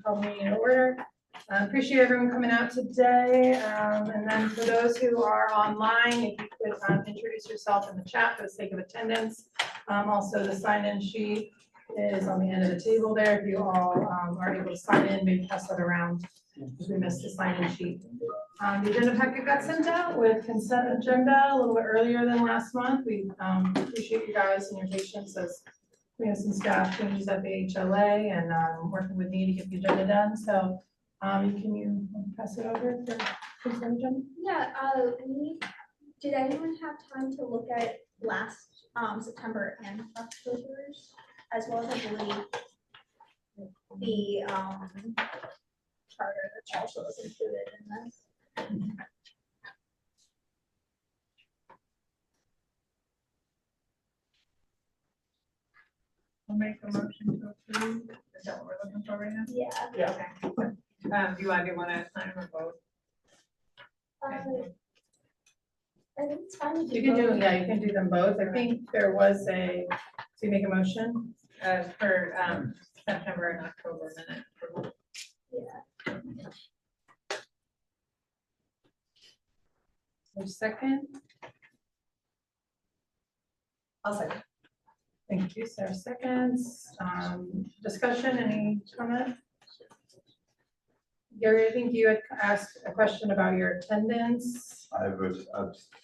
Call me in order. I appreciate everyone coming out today. And then for those who are online, if you could introduce yourself in the chat for the sake of attendance. Also, the sign-in sheet is on the end of the table there. If you all are able to sign in, maybe pass that around because we missed the sign-in sheet. The agenda packet got sent out with consent agenda a little bit earlier than last month. We appreciate you guys and your patience as we have some staff changes at the HLA and working with me to get the agenda done. So can you pass it over for consent agenda? Yeah, did anyone have time to look at last September and October's, as well as I believe the charter that also was included in this? I'll make a motion to approve. Is that what we're looking for right now? Yeah. Yeah. Okay. Do you want to sign or vote? I think it's fine. You can do, yeah, you can do them both. I think there was a, so you make a motion? For September and October minute approval. Yeah. So second? I'll second. Thank you, Sarah seconds. Discussion, any comment? Gary, I think you had asked a question about your attendance. I've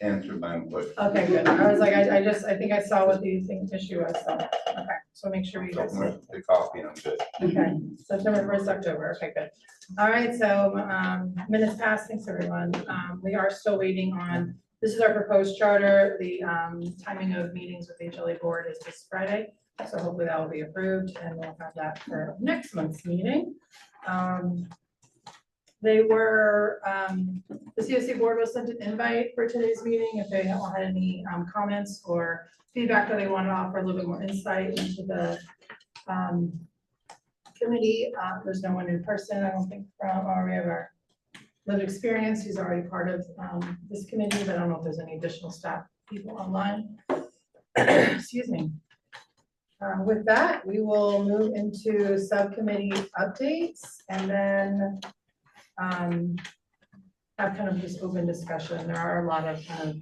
answered my own question. Okay, good. I was like, I think I saw what the issue was, so, okay, so make sure you guys. The coffee, I'm good. Okay, September 1st, October, okay, good. All right, so, minutes passed, thanks everyone. We are still waiting on, this is our proposed charter. The, timing of meetings with the HLA board is this Friday. So hopefully that will be approved and we'll have that for next month's meeting. They were, the COC board was sent an invite for today's meeting. If they had any comments or feedback that they want to offer a little bit more insight into the committee. There's no one in person, I don't think, from, or we have our lived experience who's already part of this committee, but I don't know if there's any additional staff people online. Excuse me. With that, we will move into subcommittee updates and then have kind of just open discussion. There are a lot of kind of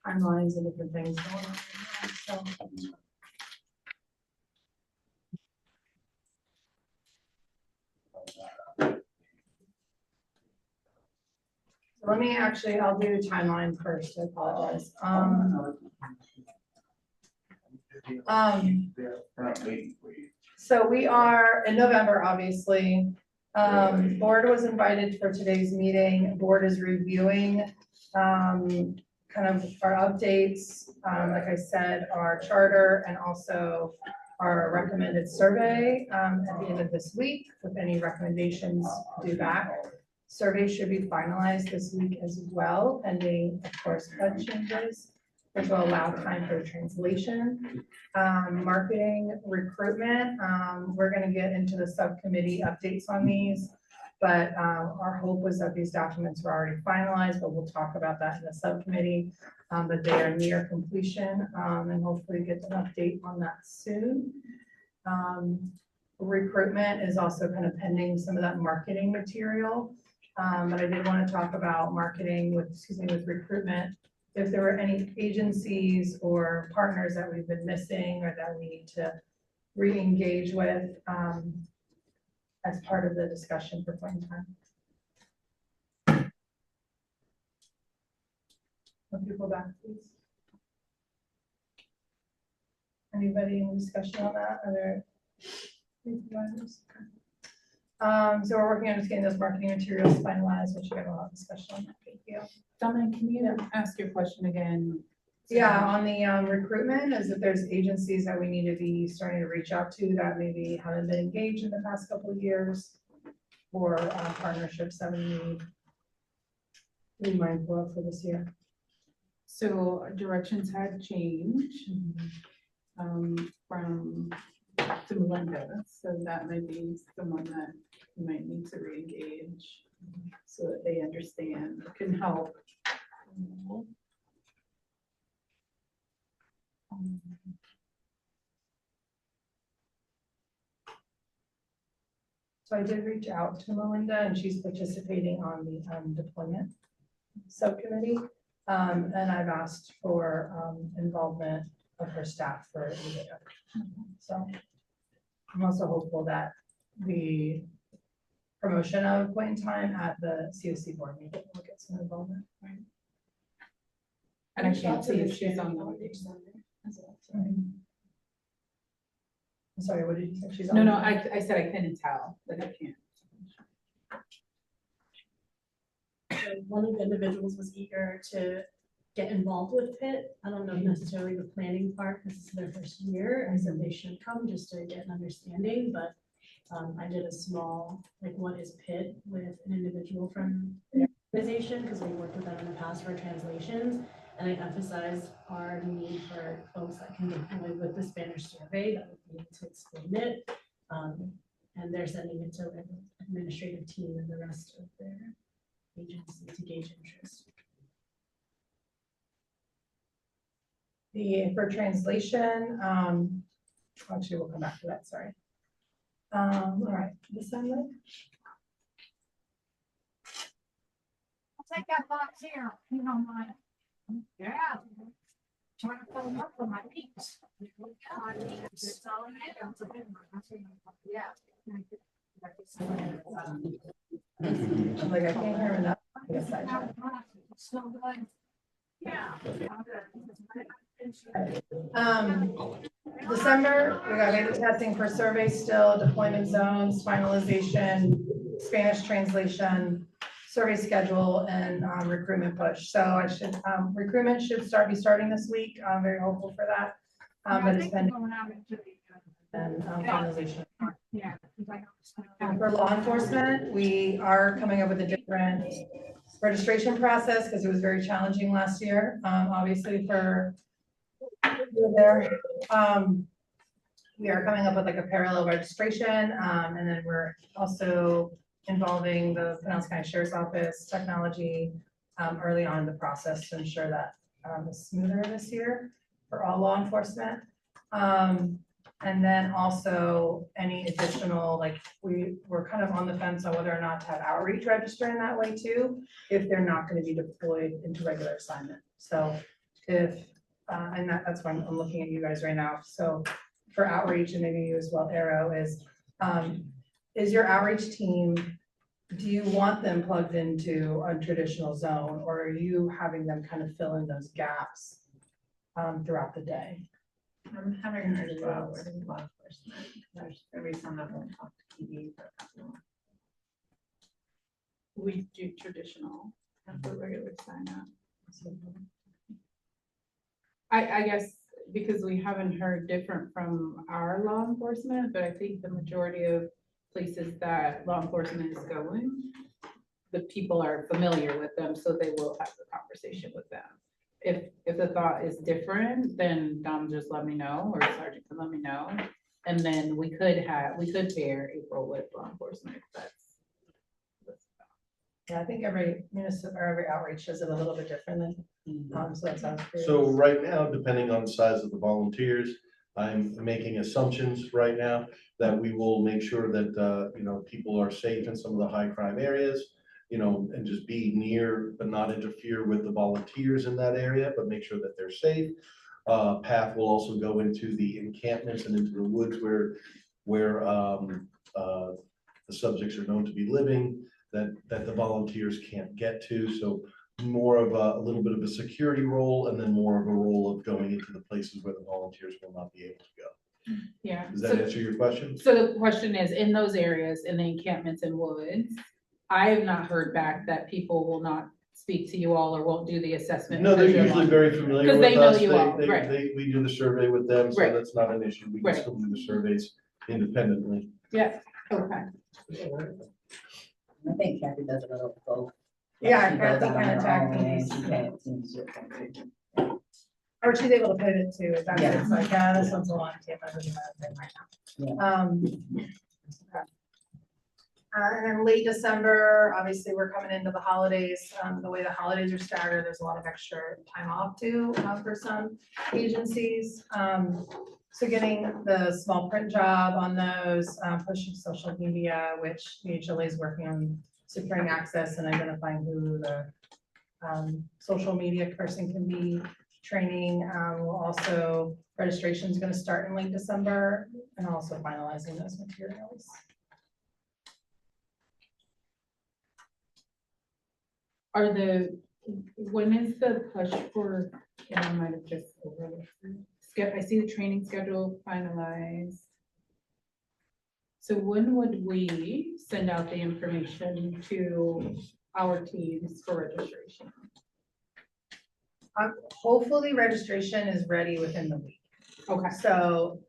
timelines and different things going on. So. Let me actually, I'll do timeline first, I apologize. So we are in November, obviously. Board was invited for today's meeting. Board is reviewing kind of our updates, like I said, our charter and also our recommended survey at the end of this week with any recommendations due back. Survey should be finalized this week as well, pending, of course, HUD changes, which will allow time for translation. Marketing, recruitment, we're going to get into the subcommittee updates on these, but our hope was that these documents were already finalized, but we'll talk about that in the subcommittee, that they are near completion, and hopefully get an update on that soon. Recruitment is also kind of pending some of that marketing material. But I did want to talk about marketing with recruitment. If there were any agencies or partners that we've been missing or that we need to re-engage with as part of the discussion for point in time. Some people back, please. Anybody in discussion on that? Are there? So we're working on just getting those marketing materials finalized, which we have a lot of discussion on that. Thank you. Dominic, can you ask your question again? Yeah, on the recruitment, is that there's agencies that we need to be starting to reach out to that maybe haven't been engaged in the past couple of years, or partnerships that we need to be mindful of for this year. So directions had changed from to Melinda, so that might be someone that you might need to re-engage so that they understand, can help. So I did reach out to Melinda and she's participating on the deployment subcommittee. And I've asked for involvement of her staff for leadership. So I'm also hopeful that the promotion of point in time at the COC board meeting will get some involvement. And I can't see if she's on the meeting. I'm sorry, what did you say? She's on. No, I said I couldn't tell, but I can't. So one of the individuals was eager to get involved with PIT. I don't know necessarily the planning part, because this is their first year. I said they should come just to get an understanding, but I did a small, like, what is PIT with an individual from the organization, because we worked with them in the past for translations. And I emphasized our need for folks that can deploy with the Spanish survey that would be able to explain it. And they're sending it to the administrative team and the rest of their agency to gauge interest. For translation, actually, we'll come back to that, sorry. All right, December. I'll take that box here, you don't mind. Yeah. Trying to pull them up for my peeps. Yeah. I'm like, I can't hear enough. I guess I tried. So good. Yeah. December, we got beta testing for survey still, deployment zones, finalization, Spanish translation, survey schedule, and recruitment push. So I should, recruitment should be starting this week. I'm very hopeful for that. But it's been, and finalization. Yeah. And for law enforcement, we are coming up with a different registration process because it was very challenging last year. Obviously for there, we are coming up with like a parallel registration, and then we're also involving the Pinellas County Sheriff's Office technology early on in the process to ensure that is smoother this year for all law enforcement. And then also any additional, like we're kind of on the fence on whether or not to have outreach register in that way too, if they're not going to be deployed into regular assignment. So if, and that's why I'm looking at you guys right now. So for outreach, and maybe you as well, Arrow, is your outreach team, do you want them plugged into a traditional zone, or are you having them kind of fill in those gaps throughout the day? I'm having her go out with law enforcement. There's a reason that won't talk to PD for a couple of months. We do traditional, after regular sign up. I guess because we haven't heard different from our law enforcement, but I think the majority of places that law enforcement is going, the people are familiar with them, so they will have the conversation with them. If the thought is different, then Dom just let me know, or Sergeant can let me know. And then we could pair April with law enforcement if that's. Yeah, I think every municipal or every outreach does it a little bit differently. So that sounds great. So right now, depending on the size of the volunteers, I'm making assumptions right now that we will make sure that, you know, people are safe in some of the high crime areas, you know, and just be near, but not interfere with the volunteers in that area, but make sure that they're safe. PATH will also go into the encampments and into the woods where the subjects are known to be living, that the volunteers can't get to. So more of a little bit of a security role, and then more of a role of going into the places where the volunteers will not be able to go. Yeah. Does that answer your question? So the question is, in those areas, in the encampments and woods, I have not heard back that people will not speak to you all or won't do the assessment. No, they're because you're usually law- very familiar Because with they know us. you all, right. We do the survey with them, so Right. that's not an issue. We can Right. still do the surveys independently. Yeah, okay. I think Kathy does a little of both. Yeah, She Kathy goes out on kinda her tag own and teams. she tag teams with them. Or she's able to pivot too. That's Yeah. it's like, yeah, this one's a long team. I really want to right now. Okay. And then late December, obviously, we're coming into the holidays. The way the holidays are staggered, there's a lot of extra time off too for some agencies. So getting the small print job on those, pushing social media, which the HLA is working on securing access and identifying who the social media person can be. Training, will also, registration is gonna start in late December, and also finalizing those materials. When is the push for, and I might have just overlooked it. I see the training schedule finalized. So when would we send out the information to our teams for registration? Hopefully registration is ready within the week. Okay. So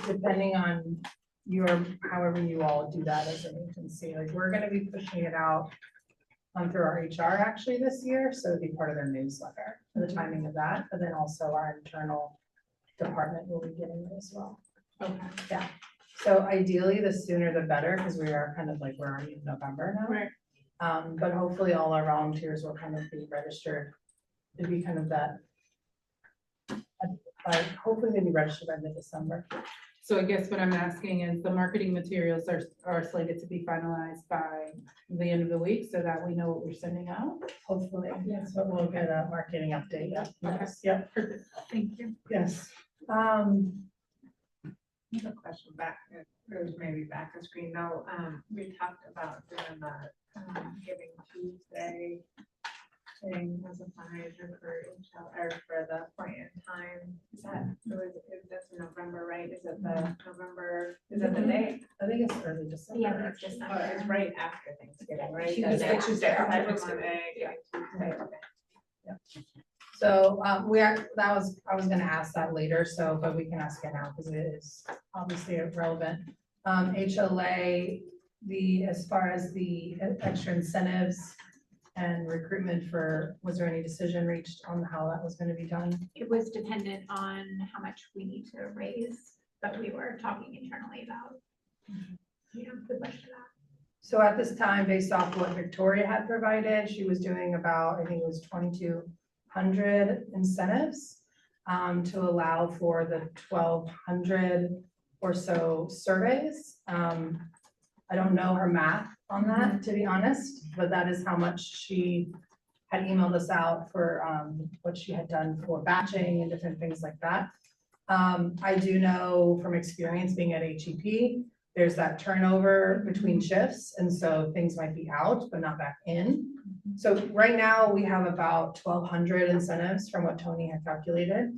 depending on however you all do that as an agency, like we're gonna be pushing it out through our HR actually this year, so it'd be part of their newsletter for the timing of that, but then also our internal department will be getting it as well. Okay. Yeah, so ideally the sooner the better, because we are kind of like, we're already in November now. Right. But hopefully all our volunteers will kind of be registered. It'd be kind of that. Hopefully they'll be registered by mid-December. So I guess what I'm asking is the marketing materials are slated to be finalized by the end of the week so that we know what we're sending out. Hopefully, yes, but we'll get a marketing update. Yeah. Okay. Yep. Perfect. Thank you. Yes. I have a question back, it was maybe back on screen though. We talked about doing the Giving Tuesday thing as a fundraiser for the point in time. That's in November, right? Is it the November, is that the day? I think it's early December. Yeah, it's just Oh, it's right after Thanksgiving, right? Tuesday. That's Tuesday after after Thanksgiving. Tuesday, okay. So, I was gonna ask that later, so, but we can ask it now because it is obviously relevant. HLA, as far as the extra incentives and recruitment was there any decision reached on how that was gonna be done? It was dependent on how much we need to raise, that we were talking internally about. The budget of that. So at this time, based off what Victoria had provided, she was doing about, I think it was 2,200 incentives to allow for the 1,200 or so surveys. I don't know her math on that, to be honest, but that is how much she had emailed us out for what she had done for batching and different things like that. I do know from experience being at HEP, there's that turnover between shifts, and so things might be out, but not back in. So right now, we have about 1,200 incentives from what Tony had calculated.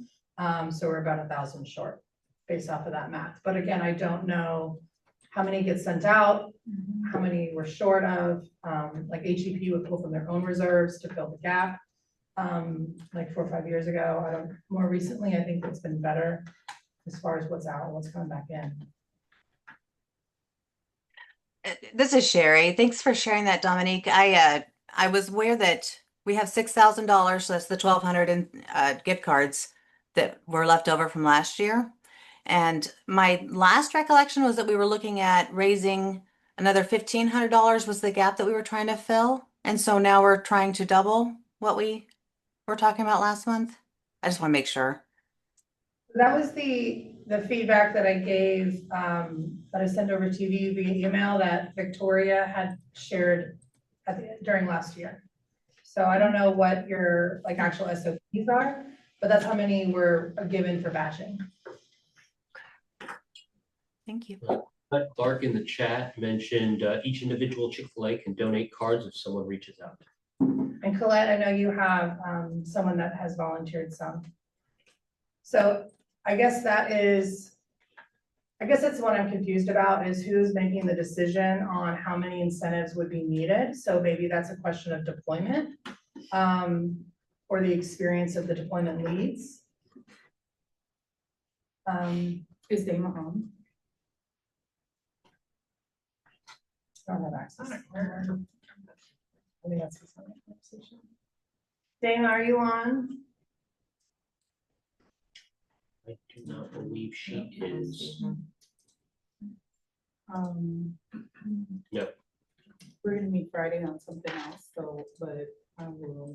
So we're about 1,000 short based off of that math. But again, I don't know how many get sent out, how many we're short of. Like HEP would pull from their own reserves to fill the gap. Like 4 or 5 years ago, more recently, I think it's been better as far as what's out and what's coming back in. This is Sherry. Thanks for sharing that, Dominique. I was aware that we have $6,000, so that's the 1,200 in gift cards that were left over from last year. And my last recollection was that we were looking at raising another $1,500 was the gap that we were trying to fill. And so now we're trying to double what we were talking about last month. I just want to make sure. That was the feedback that I gave, that I sent over to you via email that Victoria had shared during last year. So I don't know what your actual SOPs are, but that's how many were given for batching. Thank you. Clark in the chat mentioned each individual Chick-fil-A can donate cards if someone reaches out. And Colette, I know you have someone that has volunteered some. So I guess that's what I'm confused about is who's making the decision on how many incentives would be needed. So maybe that's a question of deployment or the experience of the deployment leads. Is Dana home? I don't have access. I think that's a conversation. Dana, are you on? I do not believe she is. No. We're gonna meet Friday on something else, so, but I will.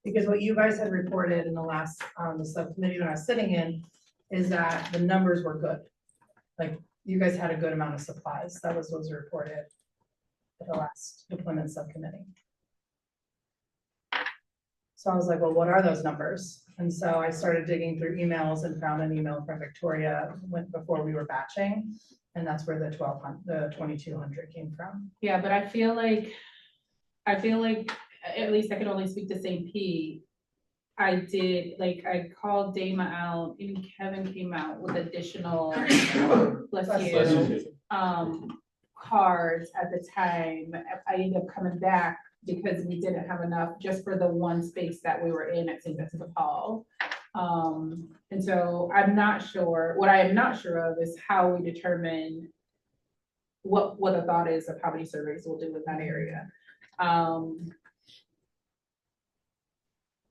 Because what you guys had reported in the last, the subcommittee when I was sitting in, is that the numbers were good. Like, you guys had a good amount of supplies, that was what was reported at the last deployment subcommittee. So I was like, well, what are those numbers? And so I started digging through emails and found an email from Victoria before we were batching. And that's where the 2,200 came from. Yeah, but I feel like, at least I can only speak to St. Pete. I called Dama out, even Kevin came out with additional, bless you, cards at the time. I ended up coming back because we didn't have enough just for the one space that we were in at St. Vincent de Paul. And so I'm not sure, what I am not sure of is how we determine what the thought is of how many surveys we'll do in that area.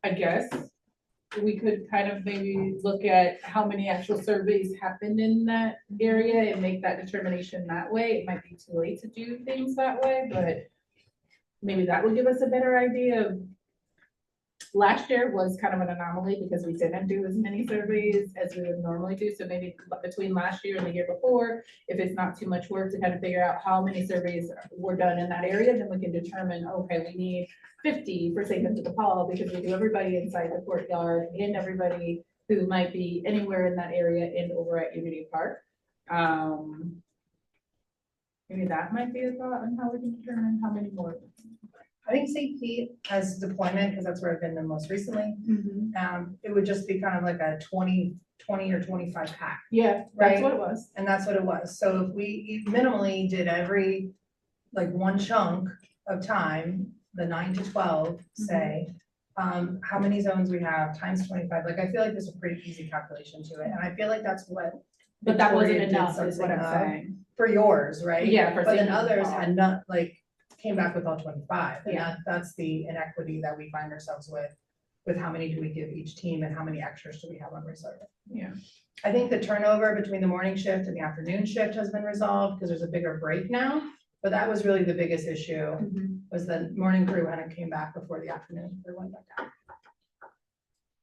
I guess we could kind of maybe look at how many actual surveys happened in that area and make that determination that way. It might be too late to do things that way, but maybe that would give us a better idea of. Last year was kind of an anomaly because we didn't do as many surveys as we would normally do. So maybe between last year and the year before, if it's not too much work to kind of figure out how many surveys were done in that area, then we can determine, okay, we need 50 for St. Vincent de Paul because we do everybody inside the courtyard and everybody who might be anywhere in that area and over at Unity Park. Maybe that might be a thought on how we can determine how many more. I think St. Pete as deployment, because that's where I've been the most recently, it would just be kind of like a 20 or 25 pack. Yeah, that's what it was. And that's what it was. So if we minimally did every, like one chunk of time, the 9 to 12, say, how many zones we have times 25, like, I feel like there's a pretty easy calculation to it. And I feel like that's what. But that wasn't Victoria did enough, is what something I'm of saying. For yours, right? Yeah, for But then St. Vincent de others Paul. had not, like, came back with all 25. And Yeah. that's the inequity that we find ourselves with how many do we give each team and how many extras do we have on reserve. Yeah. I think the turnover between the morning shift and the afternoon shift has been resolved because there's a bigger break now. But that was really the biggest issue, was the morning crew kind of came back before the afternoon crew went back down.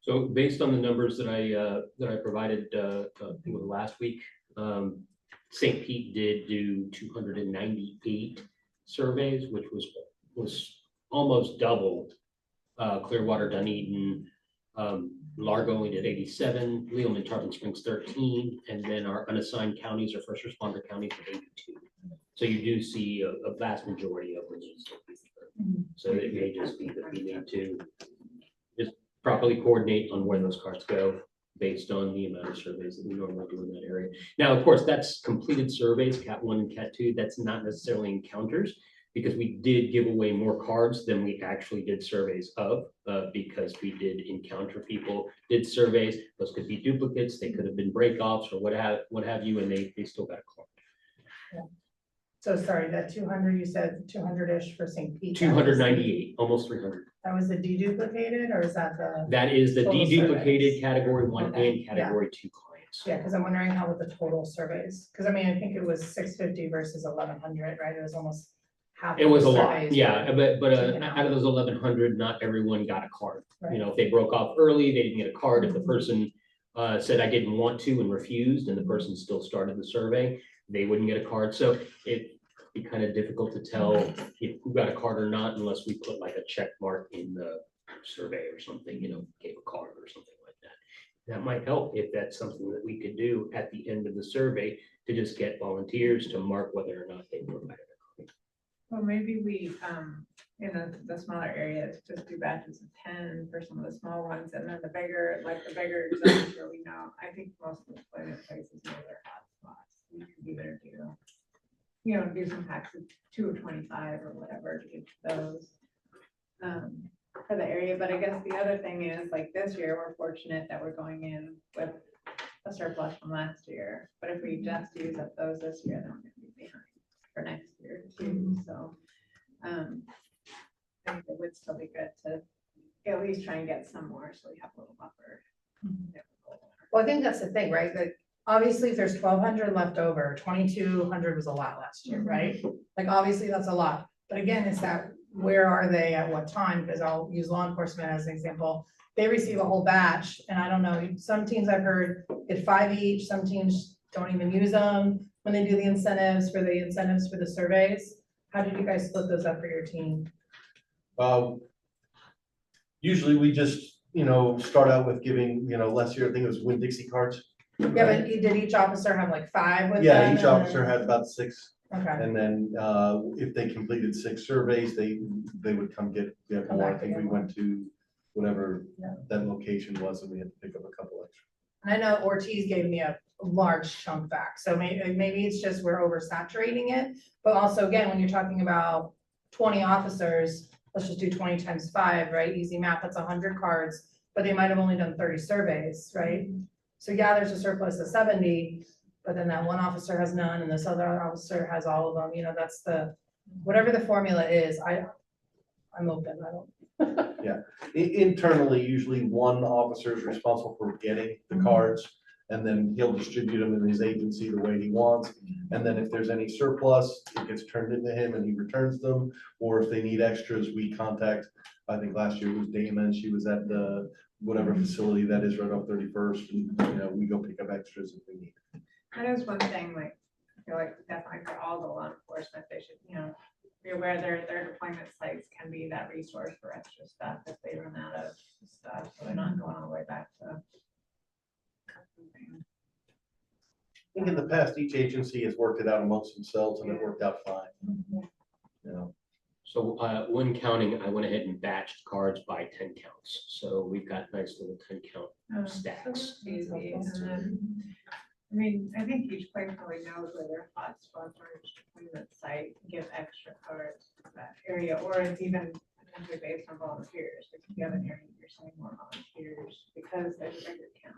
So based on the numbers that I provided, I think it was last week, St. Pete did do 298 surveys, which was almost double. Clearwater, Dunedin, Largo only did 87, Leland, Tarpon Springs 13, and then our unassigned counties or first responder counties were 82. So you do see a vast majority of them. So it may just be that we need to just properly coordinate on where those cards go based on the amount of surveys that we normally do in that area. Now, of course, that's completed surveys, Cat 1 and Cat 2. That's not necessarily encounters, because we did give away more cards than we actually did surveys of, because we did encounter people, did surveys. Those could be duplicates, they could have been breakoffs or what have you, and they still got a card. Yeah. So sorry, that 200, you said 200-ish for St. Pete. 298, almost 300. That was the deduplicated, or is that the? That is the Total deduplicated surveys. category 1 Okay, and category 2 clients. Yeah, because I'm wondering how with the total surveys, because I mean, I think it was 650 versus 1,100, right? It was almost half. It of was the a lot, surveys yeah, were but taken out of those 1,100, not everyone got a card. Right. You know, if they broke off early, they didn't get a card. If the person said I didn't want to and refused, and the person still started the survey, they wouldn't get a card. So it'd be kind of difficult to tell if who got a card or not unless we put like a check mark in the survey or something, you know, gave a card or something like that. That might help if that's something that we could do at the end of the survey to just get volunteers to mark whether or not they provided a card. Well, maybe we, in the smaller areas, just do batches of 10 for some of the small ones, and then the bigger zones where we know, I think most of the deployment places know their hotspots. We could either do some packs of 2 or 25 or whatever to get those for the area. But I guess the other thing is, like this year, we're fortunate that we're going in with a surplus from last year. But if we just use up those this year, then we're going to be behind for next year too. So I think it would still be good to at least try and get some more so we have a little buffer. Well, I think that's the thing, right? Like, obviously, if there's 1,200 left over, 2,200 was a lot last year, right? Like, obviously, that's a lot. But again, it's that where are they at what time? Because I'll use law enforcement as an example. They receive a whole batch, and I don't know, some teams I've heard get 5 each, some teams don't even use them when they do the incentives for the surveys. How did you guys split those up for your team? Usually we just, start out with giving, last year, I think it was Winn-Dixie cards. Yeah, but did each officer have like 5 with them? Yeah, each and officer then- had about 6, Okay, and then, if they completed 6 surveys, they would come get Come more. I back think to we get went to whatever Yeah. that location was, and we had to pick up a couple extra. and I know Ortiz gave me a large chunk back, so maybe it's just we're oversaturating it. But also, again, when you're talking about 20 officers, let's just do 20 times 5, right? Easy math, that's 100 cards, but they might have only done 30 surveys, right? So yeah, there's a surplus of 70, but then that one officer has none and this other officer has all of them, that's whatever the formula is, I'm open, I don't. Internally, usually one officer is responsible for getting the cards, and then he'll distribute them in his agency the way he wants. And then if there's any surplus, it gets turned into him and he returns them, or if they need extras, we contact, I think last year was Dana, and she was at the whatever facility that is right off 31st, and, we go pick up extras if we need. That is one thing, like, I feel like definitely for all the law enforcement, they should, be aware their deployment sites can be that resource for extra stuff if they run out of stuff, so they're not going all the way back to. I think in the past, each agency has worked it out amongst themselves, and it worked out fine. So when counting, I went ahead and batched cards by 10 counts. So we've got nice little 10 count stacks. Easy, and then, I mean, I think each place really knows where their hotspots are, each deployment site, give extra cards to that area, or it's even potentially based on volunteers. If you have an area, you're saying more volunteers because there's a bigger count.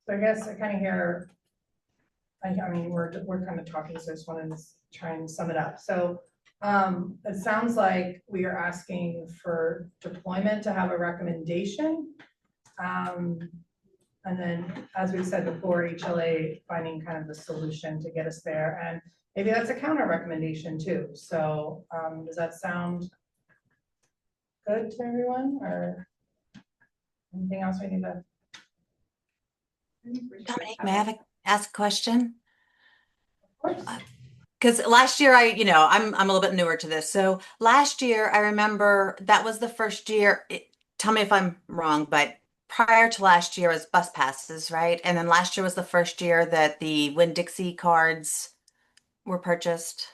So I guess I kind of hear, I mean, we're kind of talking, so I just wanted to try and sum it up. So it sounds like we are asking for deployment to have a recommendation. And then, as we said before, HLA finding kind of the solution to get us there. And maybe that's a counter recommendation too. So does that sound good to everyone, or anything else we need to? Dominique, may I ask a question? Of course. Because last year, I'm a little bit newer to this. So last year, I remember that was the first year. Tell me if I'm wrong, but prior to last year was bus passes, right? And then last year was the first year that the Winn-Dixie cards were purchased.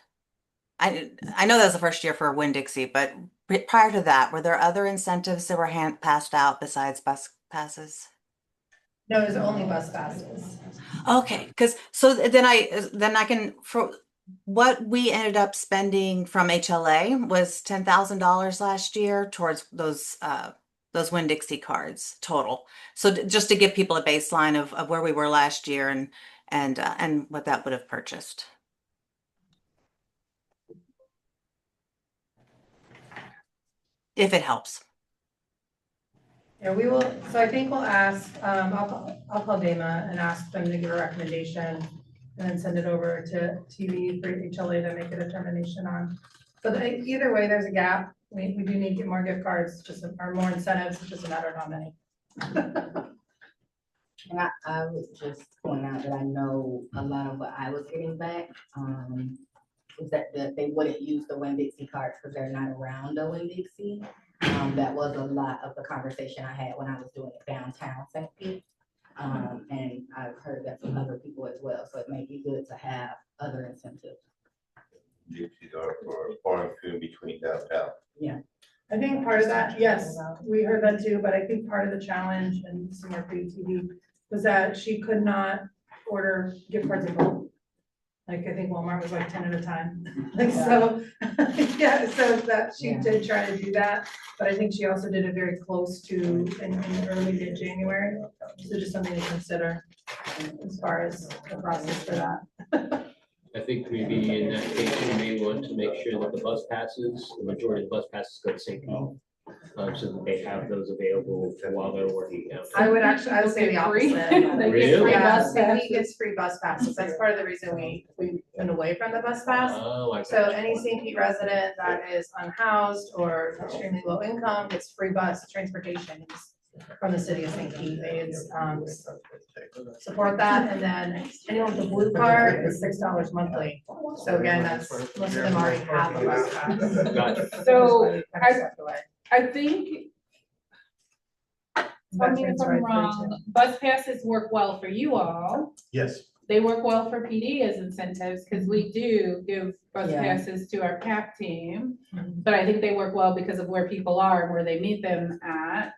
I know that was the first year for Winn-Dixie, but prior to that, were there other incentives that were passed out besides bus passes? No, it's only bus passes. Okay, because so then I can, for what we ended up spending from HLA was $10,000 last year towards those Winn-Dixie cards total. So just to give people a baseline of where we were last year and what that would have purchased. If it helps. Yeah, we will, so I think we'll ask, I'll call Dana and ask them to give a recommendation and then send it over to TV for HLA to make a determination on. But either way, there's a gap. We do need to get more gift cards, or more incentives, it's just a matter of how many. And I would just point out that I know a lot of what I was getting back, is that they wouldn't use the Winn-Dixie cards because they're not around the Winn-Dixie. That was a lot of the conversation I had when I was doing it downtown St. Pete. And I've heard that from other people as well, so it may be good to have other incentives. Dixie's are for far and few in between downtown. I think part of that, yes, we heard that too, but I think part of the challenge, and similar for TV, was that she could not order gift cards in bulk. Like, I think Walmart was like 10 at a time. Like, so, yeah, so that she did try to do that, but I think she also did it very close to in early mid-January. So just something to consider as far as the process for that. I think maybe in that case, we may want to make sure that the majority of the bus passes go to St. Pete. so that they have those available while they're working out. I would say the Free. opposite. They Really? get free Yeah, bus St. passes. Pete gets free bus passes. That's part of the reason we went away from the bus pass. Oh, I So got you. any St. Pete resident that is unhoused or extremely low income gets free bus transportation from the city of St. Pete. They support that, and then anyone with a blue card is $6 monthly. So again, that's, most of them already have a bus pass. Gotcha. So Kind of stepped away. I think, tell me if Veterans are I'm free wrong, bus passes work well for you all. Yes, They work well for PD as incentives, because we do give bus Yeah. passes to our PAC team. But I think they work well because of where people are and where they meet them at.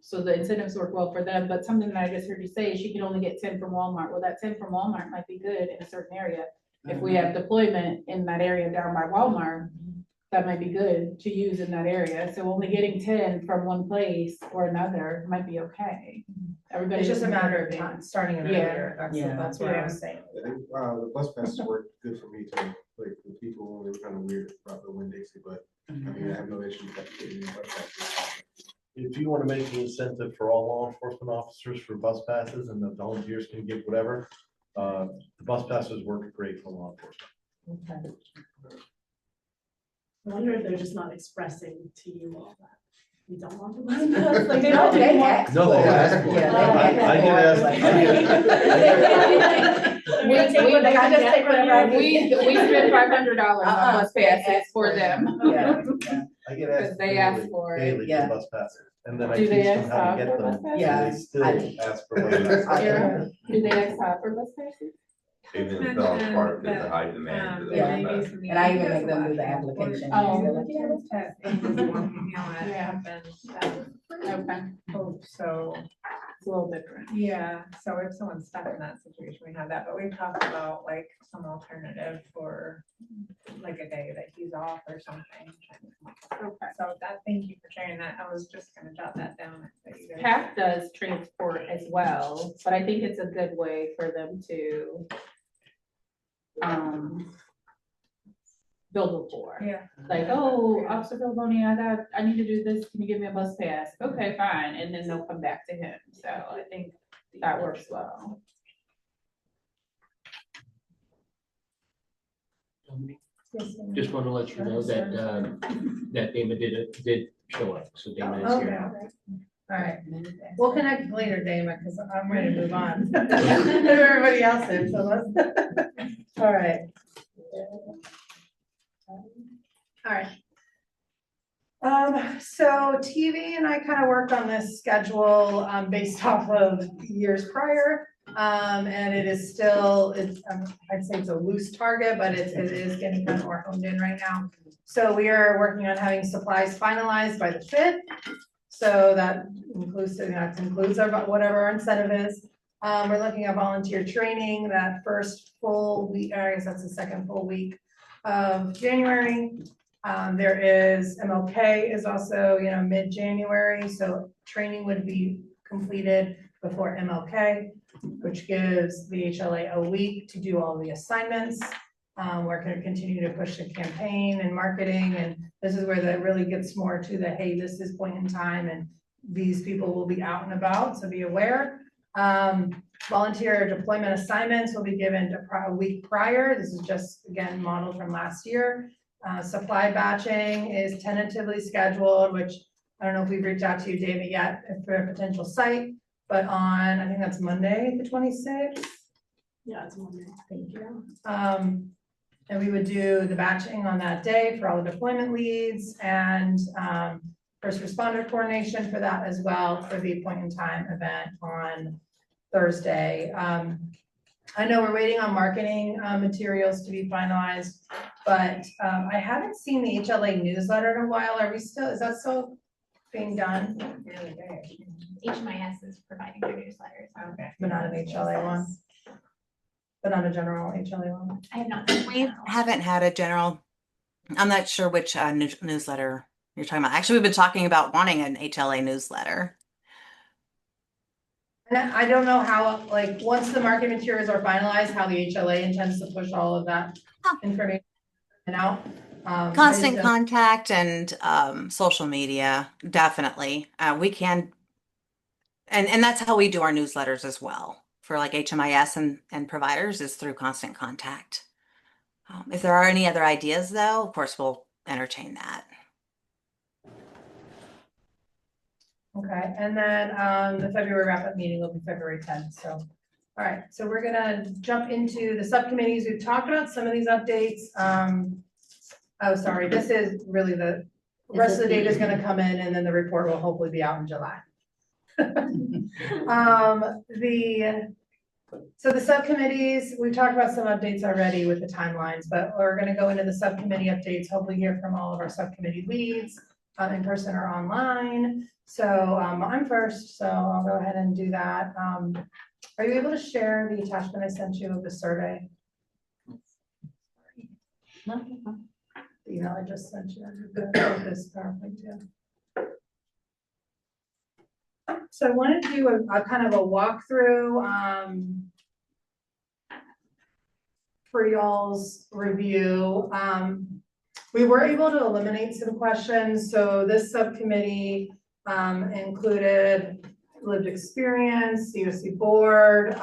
So the incentives work well for them, but something that I just heard you say is you can only get 10 from Walmart. Well, that 10 from Walmart might be good in a certain area. If we have deployment in that area down by Walmart, that might be good to use in that area. So only getting 10 from one place or another might be okay. Everybody. It's just a doesn't matter get of it. time, starting in Yeah. earlier. Yeah. That's what I was saying. I think, the bus passes work good for me too, like, the people, they were kind of weird about the Winn-Dixie, but, I mean, I have no issue with that. if you want to make the incentive for all law enforcement officers for bus passes and the volunteers can give whatever, the bus passes work great for law enforcement. I wonder if they're just not expressing to you all that we don't want the bus pass, like, No, they ask No, they for it. ask for it. Yeah, I get asked, I get- We spend $500 on Uh-uh, bus they passes ask for for it. them. Yeah, yeah. I get Because asked they ask daily, for it. daily Yeah. for bus passes, and then I Do teach they them ask how to for get bus them, passes? Yeah. and they still ask for bus passes. Yeah. Do they ask for bus passes? They've been fell apart because of high demand. for the Yeah. bus pass. And I even make them do the application. Oh. Yeah. Okay, So, it's a little different. yeah, so if someone's stuck in that situation, we have that, but we've talked about like some alternative for like a day that he's off or something. Okay. So that, thank you for sharing that. I was just gonna jot that down. that you guys- PAC does transport as well, but I think it's a good way for them to build rapport. Yeah. Like, oh, Officer Bilboni, I need to do this, can you give me a bus pass? Okay, fine, and then they'll come back to him, so I think that works well. Just want to let you know that, that Damon did show up, so Damon is Okay, here. all right. We'll connect later, Damon, because I'm ready to move on. Everybody else is, so let's, all right. All right. So TV and I kind of worked on this schedule, based off of years prior. And it is still, I'd say it's a loose target, but it is getting kind of more honed in right now. So we are working on having supplies finalized by the 5th. So that includes our, whatever our incentive is. We're looking at volunteer training that first full week, I guess that's the second full week of January. There is MLK is also, mid-January, so training would be completed before MLK, which gives the HLA a week to do all the assignments. We're going to continue to push the campaign and marketing, and this is where that really gets more to the, hey, this is point in time, and these people will be out and about, so be aware. Volunteer deployment assignments will be given a week prior. This is just, again, modeled from last year. Supply batching is tentatively scheduled, which I don't know if we've reached out to you, David, yet for a potential site, but on, I think that's Monday, the 26th. Yeah, it's Monday. Thank you. And we would do the batching on that day for all the deployment leads and first responder coordination for that as well for the point in time event on Thursday. I know we're waiting on marketing materials to be finalized, but I haven't seen the HLA newsletter in a while. Is that still being done? HMIS is providing their newsletters. Okay. But not an HLA one? But not a general HLA one? I have not. seen We that. haven't had a general, I'm not sure which newsletter you're talking about. Actually, we've been talking about wanting an HLA newsletter. And I don't know how, like, once the market materials are finalized, how the HLA intends to push all of that information out. I Constant just- contact and social media, definitely. We can, and that's how we do our newsletters as well for like HMIS and providers is through constant contact. If there are any other ideas though, of course, we'll entertain that. Okay, and then the February wrap-up meeting will be February 10th, so. All right, so we're gonna jump into the subcommittees. We've talked about some of these updates. Oh, sorry, this is really the rest of the data is gonna come in and then the report will hopefully be out in July. So the subcommittees, we talked about some updates already with the timelines, but we're gonna go into the subcommittee updates, hopefully hear from all of our subcommittee leads, in person or online. So, I'm first, so I'll go ahead and do that. Are you able to share the attachment I sent you of the survey? The email I just sent you, I'm gonna put this PowerPoint too. So I wanted to do a kind of a walkthrough, for y'all's review. We were able to eliminate some questions, so this subcommittee included lived experience, COC board,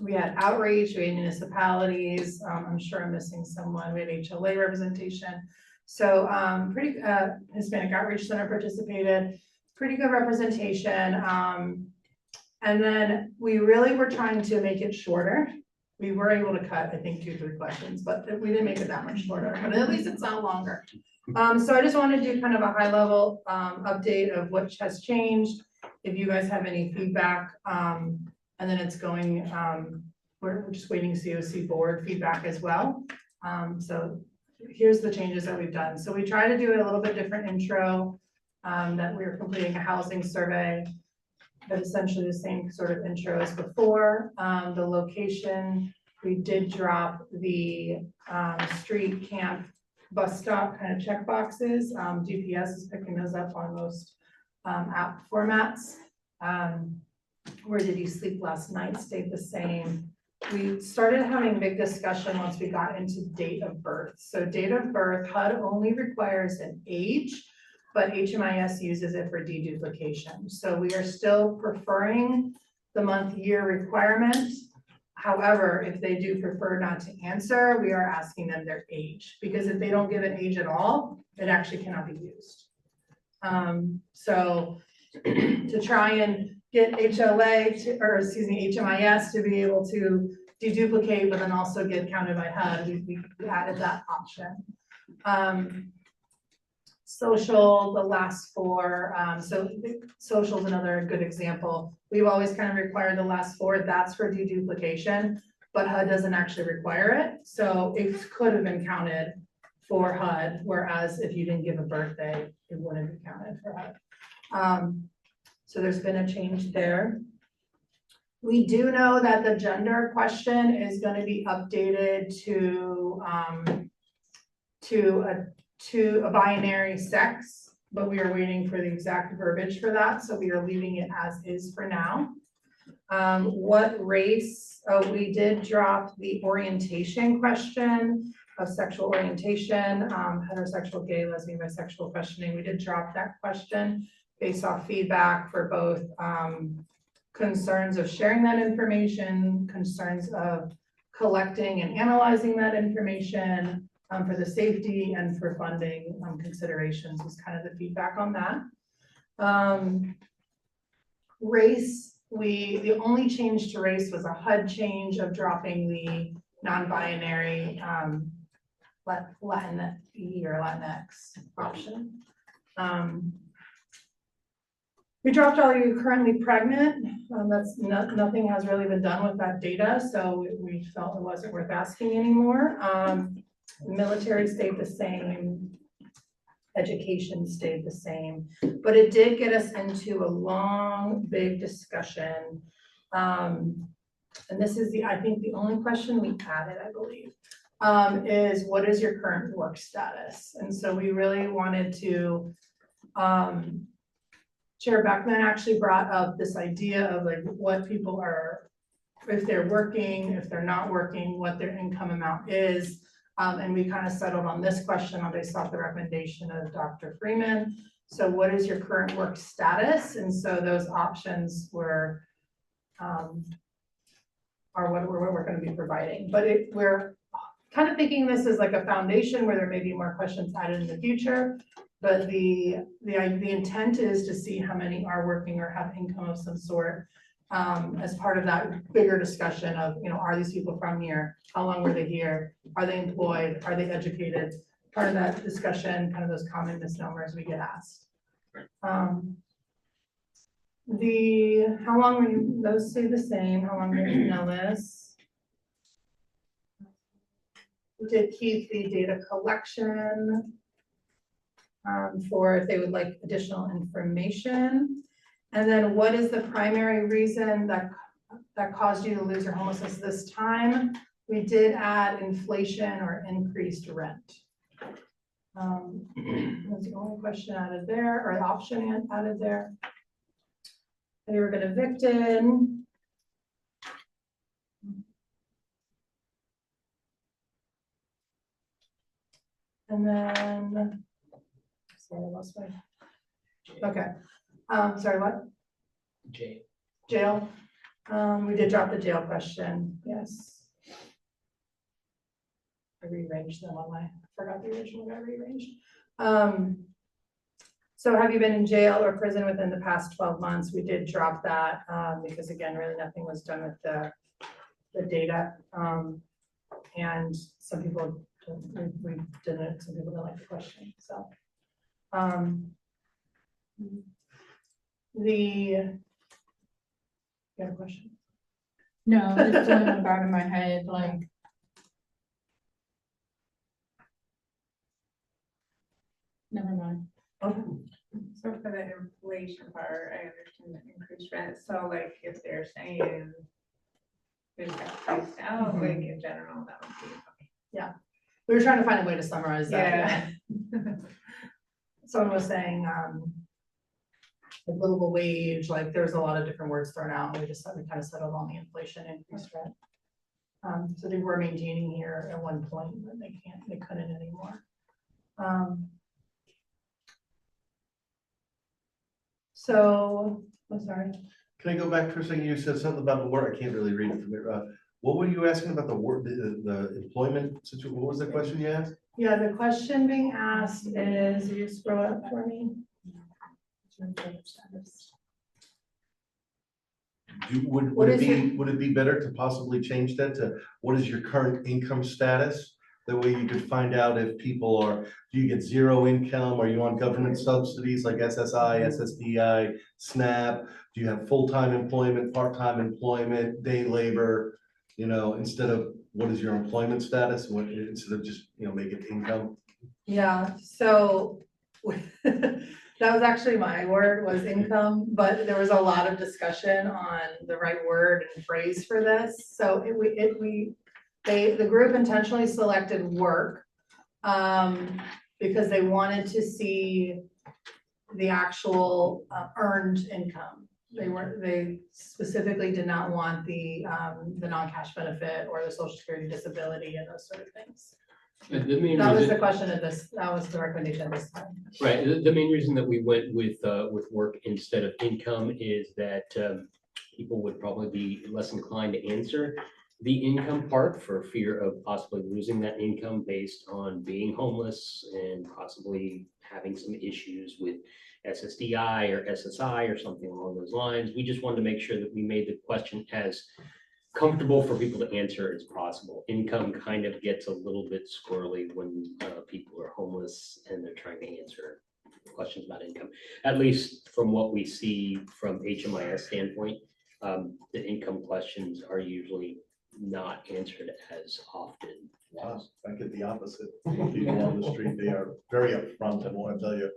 we had outreach, we had municipalities, I'm sure I'm missing someone, we had HLA representation. So pretty Hispanic Outreach Center participated, pretty good representation. And then we really were trying to make it shorter. We were able to cut, I think, 2-3 questions, but we didn't make it that much shorter, but at least it's not longer. So I just wanted to do kind of a high level update of what has changed. If you guys have any feedback, and then it's going, we're just waiting COC board feedback as well. So here's the changes that we've done. So we try to do a little bit different intro, that we were completing a housing survey, but essentially the same sort of intro as before. The location, we did drop the street, camp, bus stop kind of check boxes. GPS is picking those up on most app formats. Where did you sleep last night stayed the same. We started having big discussion once we got into date of birth. So date of birth, HUD only requires an age, but HMIS uses it for deduplication. So we are still preferring the month year requirement. However, if they do prefer not to answer, we are asking them their age, because if they don't give an age at all, it actually cannot be used. So to try and get HLA to, or excuse me, HMIS to be able to deduplicate, but then also get counted by HUD, we added that option. Social, the last 4, so social is another good example. We've always kind of required the last 4, that's for deduplication, but HUD doesn't actually require it. So it could have been counted for HUD, whereas if you didn't give a birthday, it wouldn't be counted for HUD. So there's been a change there. We do know that the gender question is going to be updated to a binary sex, but we are waiting for the exact verbiage for that. So we are leaving it as is for now. What race? Oh, we did drop the orientation question of sexual orientation, heterosexual, gay, lesbian, bisexual questioning. We did drop that question based off feedback for both concerns of sharing that information, concerns of collecting and analyzing that information, for the safety and for funding considerations was kind of the feedback on that. Race, the only change to race was a HUD change of dropping the non-binary Latin E or Latinx option. We dropped all you currently pregnant. Nothing has really been done with that data, so we felt it wasn't worth asking anymore. Military stayed the same, education stayed the same, but it did get us into a long, big discussion. And this is I think the only question we added, I believe, is what is your current work status? And so we really wanted to, Chair Beckman actually brought up this idea of like what people are, if they're working, if they're not working, what their income amount is. And we kind of settled on this question based off the recommendation of Dr. Freeman. So what is your current work status? And so those options were, are what we're going to be providing. But we're kind of thinking this is like a foundation where there may be more questions added in the future. But the intent is to see how many are working or have income of some sort, as part of that bigger discussion of, you know, are these people from here? How long were they here? Are they employed? Are they educated? Part of that discussion, kind of those common misnomers we get asked. How long were you, those stay the same. How long were you in Pinellas? We did keep the data collection for if they would like additional information. And then what is the primary reason that caused you to lose your homelessness this time? We did add inflation or increased rent. That's the only question added there, or option added there. They were been evicted. And then, sorry, I lost my, okay. Sorry, what? Jail. We did drop the jail question, yes. I rearranged them on my, I forgot the original got rearranged. So have you been in jail or prison within the past 12 months? We did drop that because again, really nothing was done with the data. And some people, we didn't, some people didn't like the question, so. You got a question? No, just doing it out of my head, like. Never mind. Okay. So for the inflation part, I understand the increased rent, so like if they're saying it's got priced out, like in general, that would be okay. We were trying to find a way to summarize that. Yeah. Someone was saying, like livable wage, like there's a lot of different words thrown out, and we kind of settled on the inflation increased rent. So they were maintaining here at one point, but they couldn't anymore. So, I'm sorry. Can I go back for a second? You said something about the work. I can't really read it from there. What were you asking about the work, the employment situation? What was the question you asked? Yeah, the question being asked is, will you scroll up for me? Would it be better to possibly change that to what is your current income status? That way you could find out if people are, do you get zero income? Are you on government subsidies like SSI, SSDI, SNAP? Do you have full-time employment, part-time employment, day labor? You know, instead of what is your employment status, instead of just, you know, make it income? Yeah, so that was actually my word, was income, but there was a lot of discussion on the right word and phrase for this. So the group intentionally selected work because they wanted to see the actual earned income. They specifically did not want the non-cash benefit or the social security disability and those sort of things. That was the question of this, that was the recommendation this time. Right, the main reason that we went with work instead of income is that people would probably be less inclined to answer the income part for fear of possibly losing that income based on being homeless and possibly having some issues with SSDI or SSI or something along those lines. We just wanted to make sure that we made the question as comfortable for people to answer as possible. Income kind of gets a little bit squirrely when people are homeless and they're trying to answer questions about income. At least from what we see from HMIS standpoint, the income questions are usually not answered as often. Wow, I get the opposite. People on the street, they are very upfront and want to tell you,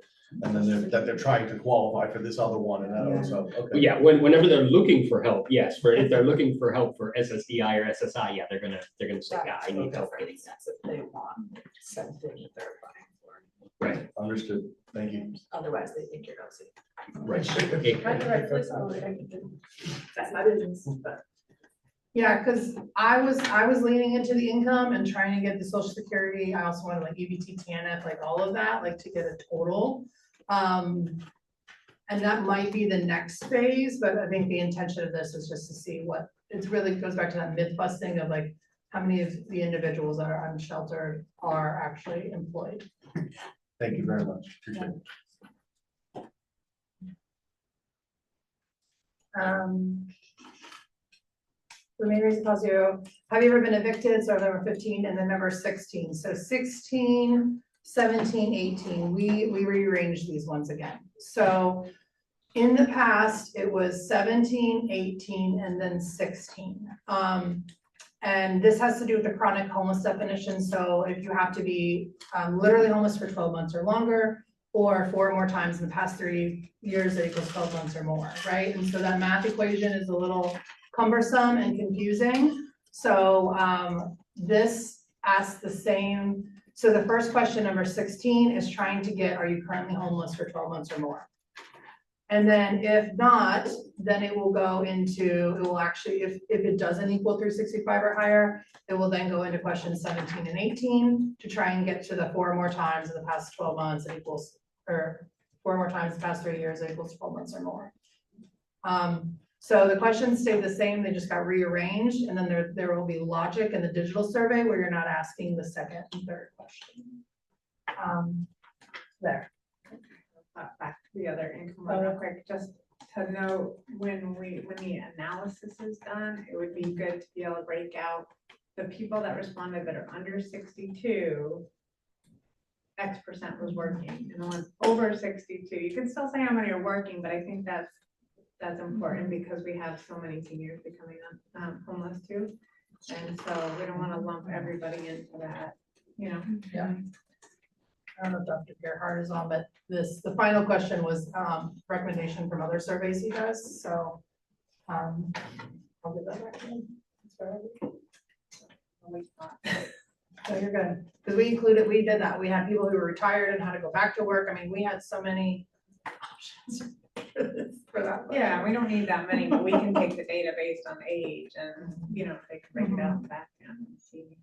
and then they're trying to qualify for this other one, and so, okay. Yeah, whenever they're looking for help, yes, if they're looking for help for SSDI or SSI, yeah, they're gonna say, yeah, I need help getting that. If they want something that they're applying for. Right. Understood, thank you. Otherwise, they think you're nosy. Right. Rightfully so, that's my business, but. Yeah, because I was leaning into the income and trying to get the social security. I also wanted like EBT, TANF, like all of that, like to get a total. And that might be the next phase, but I think the intention of this is just to see what, it really goes back to that myth busting of like, how many of the individuals that are unsheltered are actually employed. Thank you very much. Appreciate it. The main reason calls you, have you ever been evicted? So number 15 and then number 16. So 16, 17, 18, we rearranged these ones again. So in the past, it was 17, 18, and then 16. And this has to do with the chronic homeless definition. So if you have to be literally homeless for 12 months or longer, or 4 more times in the past 3 years that equals 12 months or more, right? And so that math equation is a little cumbersome and confusing. So this asks the same. So the first question, number 16, is trying to get, are you currently homeless for 12 months or more? And then if not, then it will go into, it will actually, if it doesn't equal 365 or higher, it will then go into questions 17 and 18 to try and get to the 4 more times in the past 12 months it equals, or 4 more times in the past 3 years it equals 12 months or more. So the questions stay the same, they just got rearranged, and then there will be logic in the digital survey where you're not asking the second and third question. There. Back to the other income one real quick, just to know when the analysis is done, it would be good to be able to break out the people that responded that are under 62, X% was working, and the ones over 62, you can still say how many are working, but I think that's important because we have so many seniors becoming homeless too. And so we don't want to lump everybody into that, you know? Yeah. I don't know if Dr. Gerhard is on, but the final question was recommendation from other surveys he does, so I'll give that back to him. So you're good, because we did that. We had people who were retired and had to go back to work. I mean, we had so many options for that. Yeah, we don't need that many, but we can take the data based on age and, you know, they can break it out back down and see.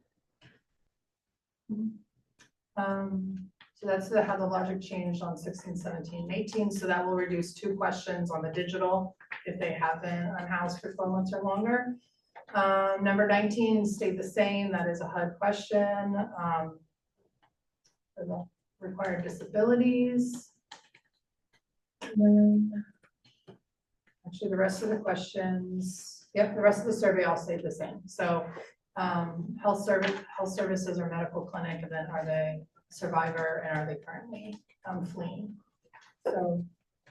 So that's how the logic changed on 16, 17, and 18. So that will reduce 2 questions on the digital if they have been unhoused for 12 months or longer. Number 19 stayed the same. That is a HUD question. For the required disabilities. Actually, the rest of the questions, yep, the rest of the survey all stayed the same. So health services or medical clinic, and then are they survivor and are they currently fleeing? So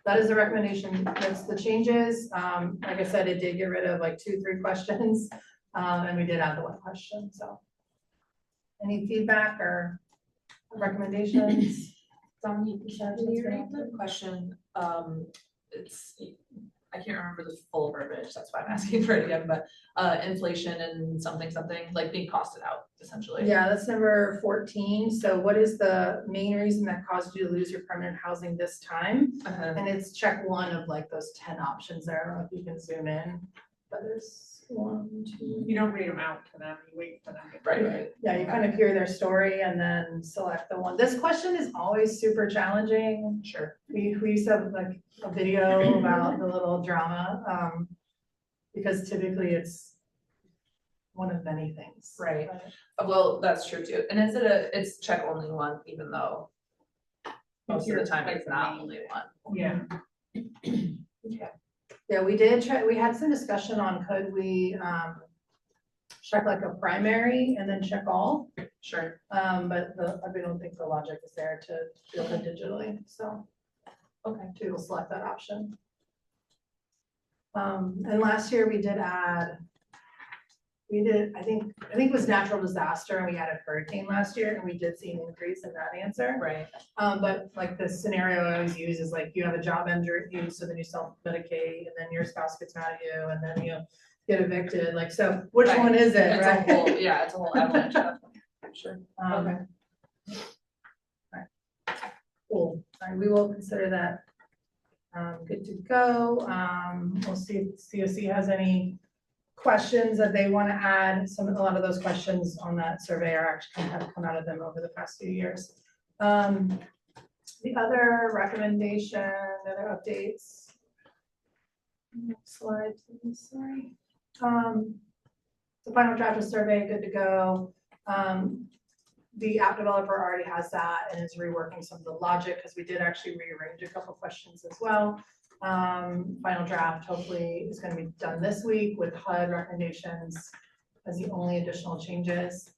that is the recommendation. That's the changes. Like I said, it did get rid of like 2-3 questions, and we did add the 1 question. So any feedback or recommendations? Dominique, can you read the question? It's, I can't remember the full verbiage, that's why I'm asking for it again, but inflation and something, like being costed out, essentially. Yeah, that's number 14. So what is the main reason that caused you to lose your permanent housing this time? And it's check 1 of like those 10 options there. I don't know if you can zoom in, but there's 1, 2. You don't read them out to them, you wait for them. Right. Yeah, you kind of hear their story and then select the one. This question is always super challenging. Sure. We used to have like a video about the little drama, because typically it's one of many things. Right. Well, that's true too. And is it it's check only 1, even though most of the time it's not only 1. Yeah. Okay. Yeah, we did try, we had some discussion on could we check like a primary and then check all. Sure. But I don't think the logic is there to do it digitally, so. Okay. To select that option. And last year we did add, I think it was natural disaster and we added hurricane last year and we did see an increase in that answer. Right. But like the scenario I always use is like you have a job injury, so then you self-medicate and then your spouse gets mad at you and then you get evicted. Like, so which Right. one is it, It's right? a whole, yeah, it's a whole avalanche. Sure. Okay. Alright. Cool. Alright, we will consider that good to go. We'll see if COC has any questions that they want to add. A lot of those questions on that survey are actually have come out of them over the past few years. The other recommendation, other updates. Next slide, please, sorry. The final draft of survey, good to go. The app developer already has that and is reworking some of the logic because we did actually rearrange a couple questions as well. Final draft hopefully is going to be done this week with HUD recommendations as the only additional changes.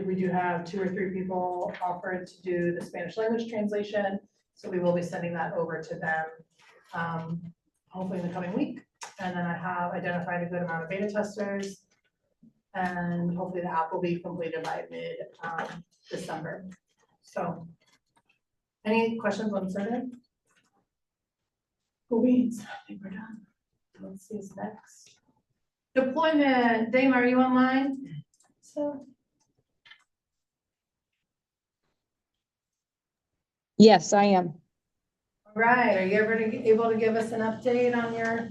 We do have 2 or 3 people offered to do the Spanish language translation, so we will be sending that over to them hopefully in the coming week. And then I have identified a good amount of beta testers, and hopefully the app will be completed by mid December. So, any questions on survey? Cool beans. I think we're done. Let's see what's next. Deployment. Dame, are you online? So. Yes, I am. All right. Are you able to give us an update on your?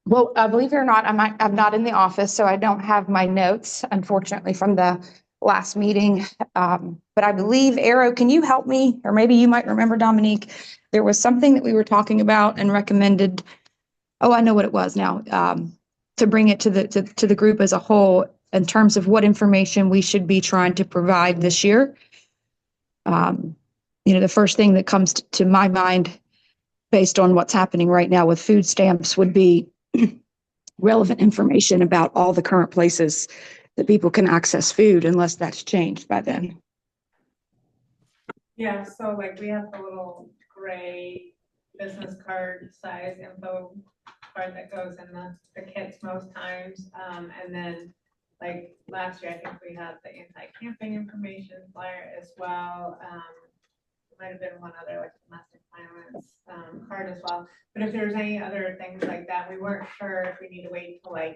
Well, believe it or not, I'm not in the office, so I don't have my notes, unfortunately, from the last meeting. But I believe, Arrow, can you help me? Or maybe you might remember, Dominique, there was something that we were talking about and recommended. Oh, I know what it was now. To bring it to the group as a whole in terms of what information we should be trying to provide this year. The first thing that comes to my mind based on what's happening right now with food stamps would be relevant information about all the current places that people can access food unless that's changed by then. Yeah, so like we have the little gray business card size info card that goes in the kits most times. And then like last year, I think we had the anti-camping information flyer as well. Might have been one other like domestic violence card as well. But if there's any other things like that, we weren't sure if we need to wait till like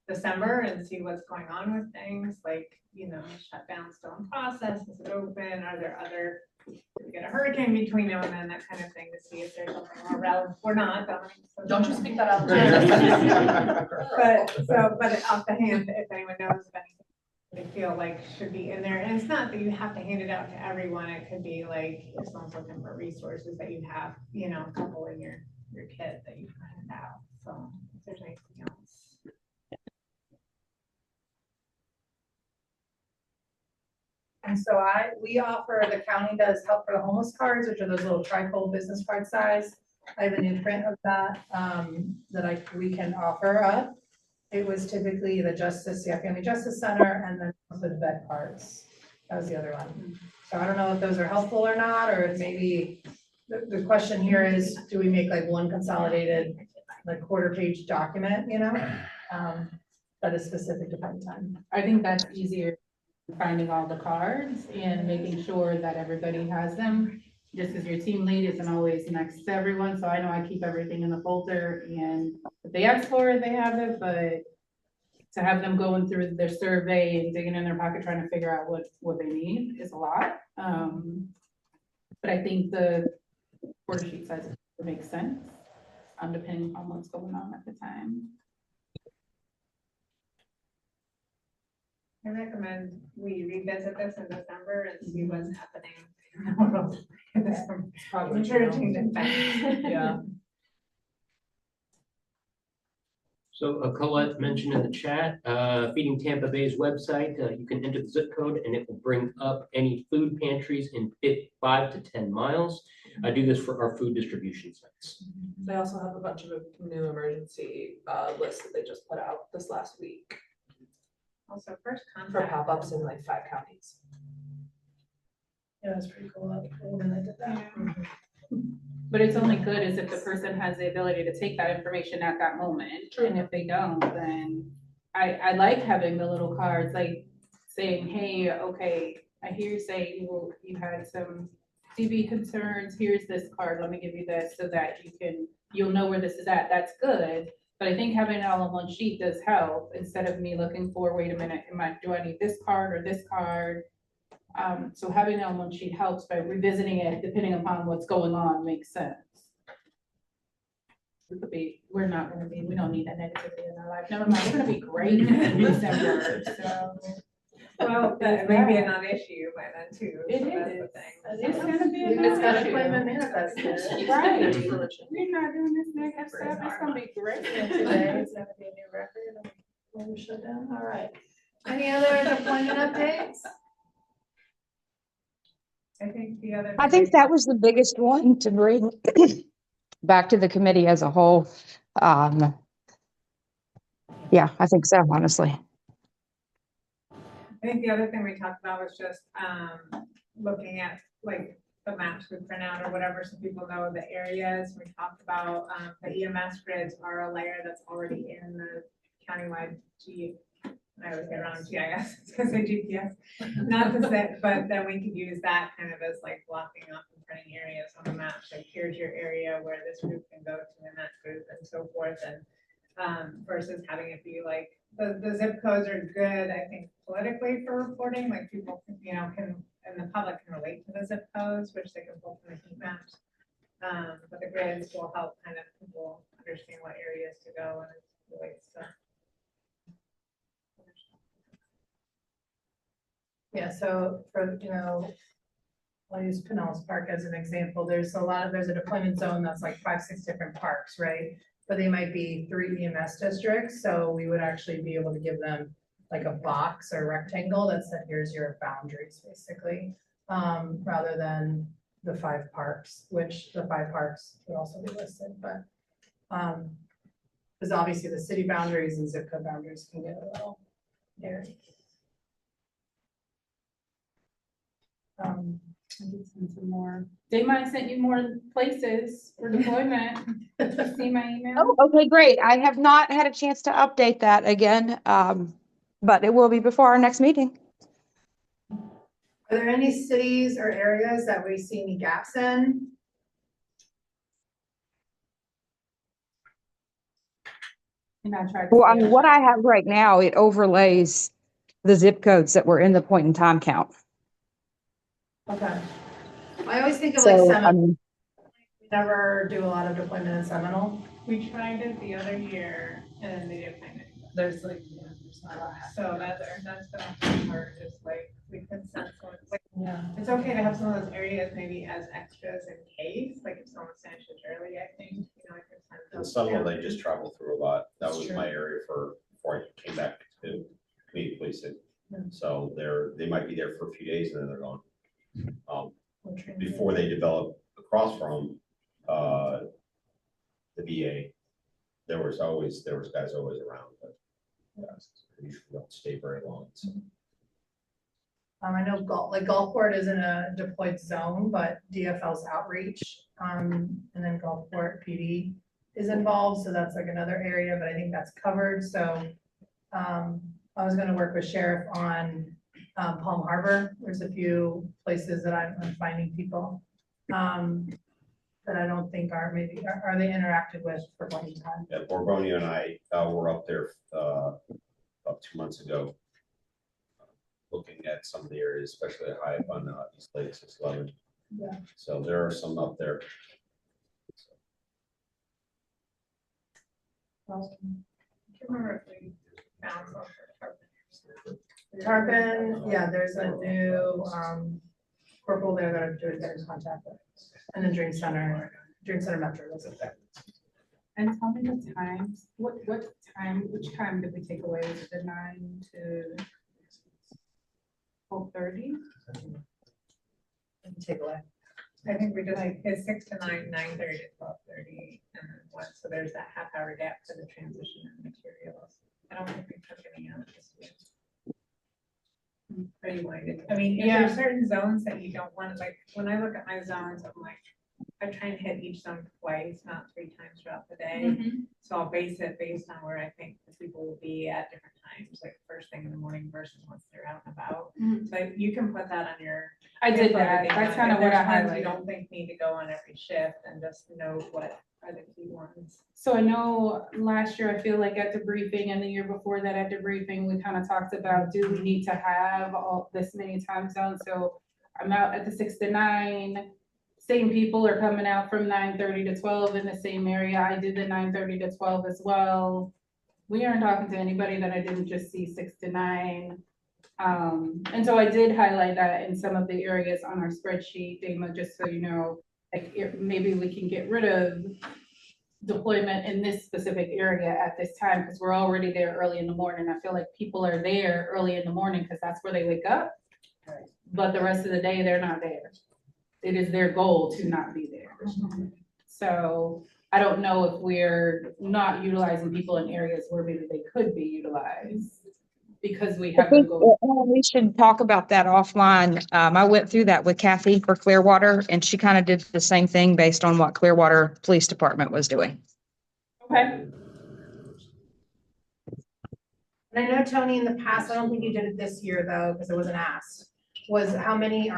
December and see what's going on with things like, shutdown still in process, is it open, are there other, we get a hurricane between now and then, that kind of thing, to see if there's something more relevant or not. Don't you speak that out. But off the hand, if anyone knows of anything they feel like should be in there, and it's not that you have to hand it out to everyone, it could be like if someone's looking for resources that you have, a couple in your kit that you can hand out. So if there's anything else. And so we offer, the county does help for the homeless cards, which are those little trifold business card size. I have a new print of that we can offer up. It was typically the Family Justice Center, and then also the vet cards. That was the other one. So I don't know if those are helpful or not, or if maybe the question here is, do we make like one consolidated, like quarter-page document, that is specific to part-time? I think that's easier, finding all the cards and making sure that everybody has them. Just because your team lead isn't always next to everyone, so I know I keep everything in the folder, and if they ask for it, they have it, but to have them going through their survey and digging in their pocket trying to figure out what they need is a lot. But I think the quarter sheet size makes sense, depending on what's going on at the time. I recommend we revisit this in December and see what's happening. I'm sure it changes fast. Yeah. So Colette mentioned in the chat, Feeding Tampa Bay's website, you can enter the zip code and it will bring up any food pantries in 5 to 10 miles. I do this for our food distribution sites. They also have a bunch of new emergency lists that they just put out this last week Also, first for contact. pop-ups in like 5 counties. Yeah, that's pretty cool. When they did that. But it's only good as if the person has the ability to take that information at that moment. True. And if they don't, then I like having the little cards, like saying, hey, okay, I hear you say you had some DB concerns. Here's this card. Let me give you this so that you'll know where this is at. That's good. But I think having it all on one sheet does help instead of me looking for, wait a minute, do I need this card or this card? So having it on one sheet helps by revisiting it depending upon what's going on makes sense. we're not gonna be, we don't need that negativity in our life. Never mind, we're gonna be great in December, so. Well, that may be a non-issue by then too. It so that's the is. thing. It's gonna be a It's gotta non-issue. claim and manifest it. Right. We're not doing this negative stuff, it's gonna be great. Yeah, today it's gonna be a new record when we shut down, all right. Any other deployment updates? I think the other. I think that was the biggest one to bring back to the committee as a whole. Yeah, I think so, honestly. I think the other thing we talked about was just, looking at like the maps we print out or whatever, so people know the areas. We talked about, the EMS grids are a layer that's already in the countywide I always get around GIS, I was gonna say GPS, not to say, but then we could use that kind of as like blocking off and printing areas on the map, like here's your area where this group can go to and that group and so forth, and versus having it be like, the zip codes are good, I think politically for reporting, like people, can, and the public can relate to the zip codes, which they can pull from the heat maps. But the grids will help kind of people understand what areas to go and it relates to. Yeah, so for, I'll use Pinellas Park as an example. There's a deployment zone that's like 5-6 different parks, right? But they might be 3 EMS districts, so we would actually be able to give them like a box or rectangle that said, here's your boundaries, basically. Rather than the 5 parks, which the 5 parks would also be listed, but because obviously the city boundaries and zip code boundaries can get a little hairy. I did send some more. They might have sent you more places for deployment. Did you see my email? Oh, okay, great. I have not had a chance to update that again, but it will be before our next meeting. Are there any cities or areas that we see any gaps in? And I tried to Well, I say- mean, what I have right now, it overlays the zip codes that were in the point in time count. Okay. I always think of So, like I Seminole. mean, We never do a lot of deployment in Seminole. We tried it the other year and they didn't find it. There's like, there's not a lot. So that's the hard part, is like, we can send someone, like, Yeah. it's okay to have some of those areas maybe as extras in case, like if someone's finishes early, I think, I can send In those. Seminole, they just travel through a lot. That That's was true. my area before I came back to community policing. Yeah. So they might be there for a few days and then they're gone. We'll train Before they developed across from, the VA, there was guys always around, but usually don't stay very long, so. I know Gulfport isn't a deployed zone, but DFL's outreach, and then Gulfport PD is involved, so that's like another area, but I think that's covered, so. I was gonna work with Sheriff on, Palm Harbor, there's a few places that I'm finding people. That I don't think are they interacted with for one time? Yeah, Borgonio and I were up there about 2 months ago, looking at some of the areas, especially high up on East Lake 611. Yeah. So there are some up there. I can't remember if we found some for Tarpon, yeah, there's a new, corporal there that I'm doing in contact with, and the Dream Center Metro was up there. And tell me the times, which time did we take away? Was it the 9 to 12:30? Take away. I think we just like his 6 to 9, 9:30 to 12:30, and then 1, so there's that half-hour gap for the transition and materials. I don't think we took any out this year. Are you minded? I mean, if there's certain zones that you don't want, like, when I look at my zones, I'm like, I try and hit each zone twice, not 3 times throughout the day. So I'll base it based on where I think the people will be at different times, like first thing in the morning versus once they're out and about. So you can put that on your. I did info that. everything That's on. kind If of what I there's ones highlighted. You don't think need to go on every shift, and just know what are the key ones. So I know last year, I feel like at the briefing and the year before that at the briefing, we kind of talked about, do we need to have all this many time zones? So I'm out at the 6 to 9, same people are coming out from 9:30 to 12 in the same area. I did the 9:30 to 12 as well. We aren't talking to anybody that I didn't just see 6 to 9. And so I did highlight that in some of the areas on our spreadsheet, Dama, just so you know, like maybe we can get rid of deployment in this specific area at this time, because we're already there early in the morning. I feel like people are there early in the morning because that's where they wake up. But the rest of the day, they're not there. It is their goal to not be there. So I don't know if we're not utilizing people in areas where maybe they could be utilized because we I have them think go. we should talk about that offline. I went through that with Kathy for Clearwater, and she kind of did the same thing based on what Clearwater Police Department was doing. Okay. And I know, Tony, in the past, I don't think you did it this year though, because it wasn't asked, was how many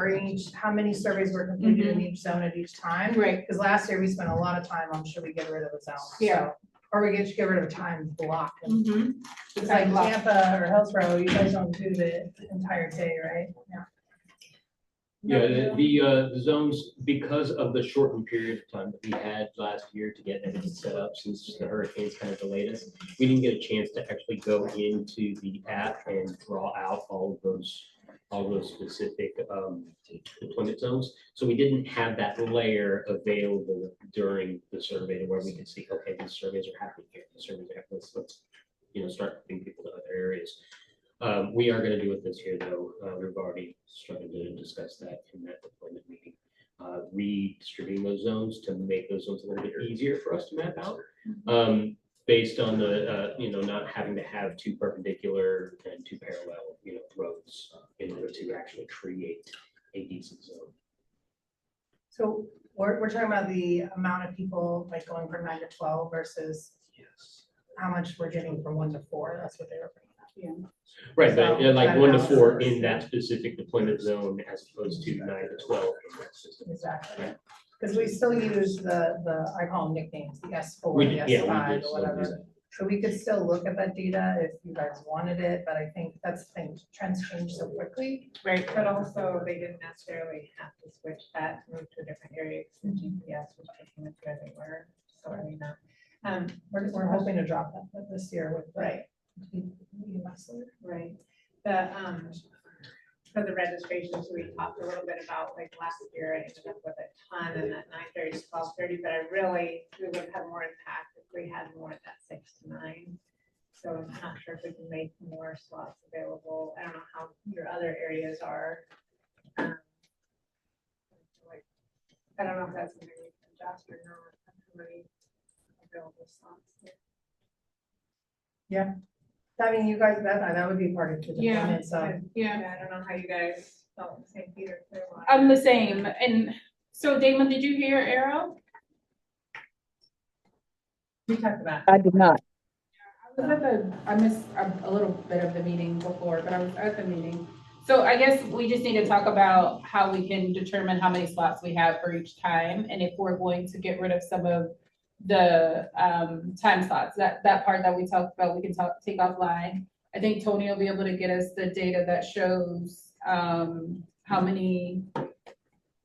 surveys were completed in each zone at each time? Right. Because last year we spent a lot of time on should we get rid of a zone? Yeah. So, or we get rid of a time block. Mm-hmm. It's like Tampa or Hillsborough, you guys don't do the entire day, right? Yeah. Yeah, the zones, because of the shortened period of time that we had last year to get everything set up, since the hurricanes kind of delayed us, we didn't get a chance to actually go into the app and draw out all of those specific deployment zones. So we didn't have that layer available during the survey to where we could see, okay, these surveys are happening here, these surveys are happening, let's start moving people to other areas. We are gonna do it this year though. We've already started to discuss that in that deployment meeting. Redistributing those zones to make those zones a little bit easier for us to map out. Based on the, not having to have two perpendicular and two parallel, roads in order to actually create a decent zone. So we're talking about the amount of people like going from 9 to 12 versus how much we're getting from 1 to 4. That's what they were bringing up. Yeah. Right, So but like that 1 to 4 analysis. in that specific deployment zone as opposed to 9 to 12 in that system. Exactly. Because we still use the, I call them nicknames, the S4, We the do, yeah, we S5 do or still whatever. use it. So we could still look at that data if you guys wanted it, but I think that's the thing, trends change so quickly. Right, but also they didn't necessarily have to switch that, to move to a different area, because the GPS was taking it where they were, so I mean, We're hoping to drop that this year with the. Right. Right, for the registrations, we talked a little bit about, like, last year, I ended up with a ton in that 9:30 to 12:30, but we would have had more impact if we had more at that 6 to 9. So I'm not sure if we can make more slots available. I don't know how your other areas are. I don't know if that's something we can adjust or not, how many available slots there. Yeah. I mean, you guys, that would be part of the deployment, so. Yeah. I don't know how you guys felt, St. Peter, Clearwater. I'm the same. And so Damon, did you hear Arrow? We talked about. I did not. I missed a little bit of the meeting before, but I was at the meeting. So I guess we just need to talk about how we can determine how many slots we have for each time. And if we're going to get rid of some of the time slots, that part that we talked about, we can take offline. I think Tony will be able to get us the data that shows how many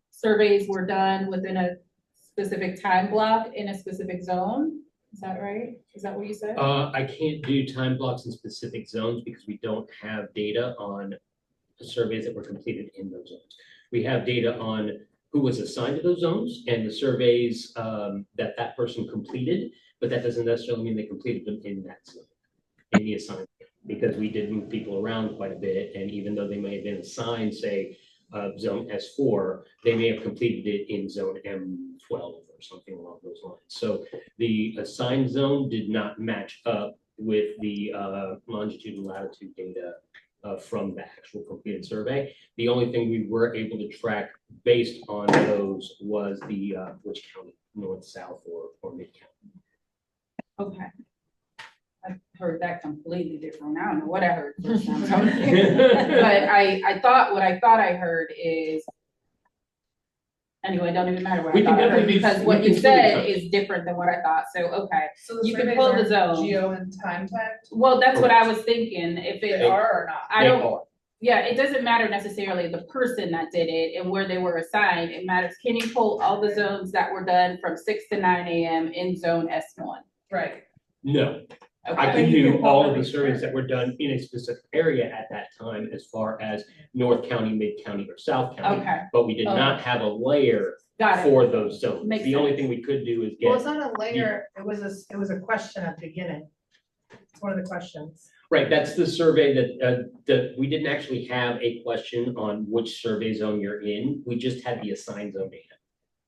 surveys were done within a specific time block in a specific zone. Is that right? Is that what you said? I can't do time blocks in specific zones because we don't have data on the surveys that were completed in those zones. We have data on who was assigned to those zones and the surveys that person completed, but that doesn't necessarily mean they completed them in that zone, in the assignment, because we did move people around quite a bit. And even though they may have been assigned, say, zone S4, they may have completed it in zone M12 or something along those lines. So the assigned zone did not match up with the longitude and latitude data from the actual completed survey. The only thing we were able to track based on those was the which county, north, south, or mid county. Okay. I heard that completely different. I don't know what I heard first time. But I thought I heard is, anyway, it don't even matter what I thought I heard, because what you said is different than what I thought. So, okay. So the You can surveys pull the aren't zone. Geo and time tagged? Well, that's what I was thinking. If They it are or not? I don't, Yeah, it doesn't matter necessarily the person that did it and where they were assigned. It matters, can you pull all the zones that were done from 6 to 9 AM in zone S1? Right. No, I Okay, can do all of the surveys that were done in a specific area at that time as far as North County, Mid County, or South County. okay, But we did not have a layer got it. for those zones. Makes The only sense. thing we could do is Well, it's get, not a layer, it was a question at the beginning. It's one of the questions. right, that's the survey that we didn't actually have a question on which survey zone you're in. We just had the assigned zone data.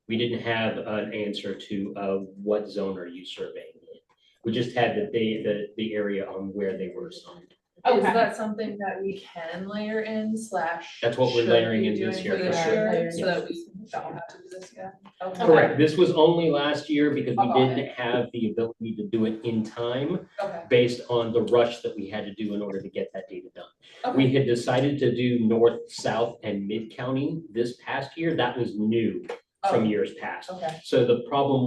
We didn't have an answer to what zone are you surveying in. We just had the area on where they were assigned. Is Okay. that something that we can layer in slash? That's what we're should layering be in this doing year for for sure. year, Yes. so that we don't have to do this again? Okay. Correct. This was only last year because we Got didn't it. have the ability to do it in time Okay. based on the rush that we had to do in order to get that data done. We Okay. had decided to do north, south, and mid-county this past year. That was new from Oh. years past. Okay. So the problem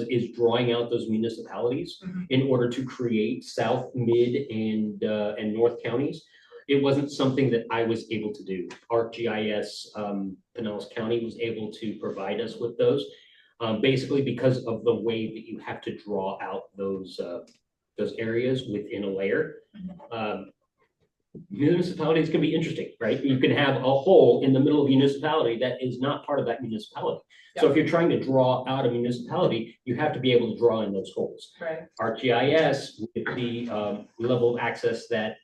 is drawing out those municipalities Mhm. in order to create south, mid, and north counties. It wasn't something that I was able to do. ArcGIS, Pinellas County was able to provide us with those. Basically because of the way that you have to draw out those areas within a layer. Municipalities can be interesting, right? You can have a hole in the middle of a municipality that is not part of that municipality. So if you're trying to draw out a municipality, you have to be able to draw in those holes. Right. ArcGIS, with the level of access that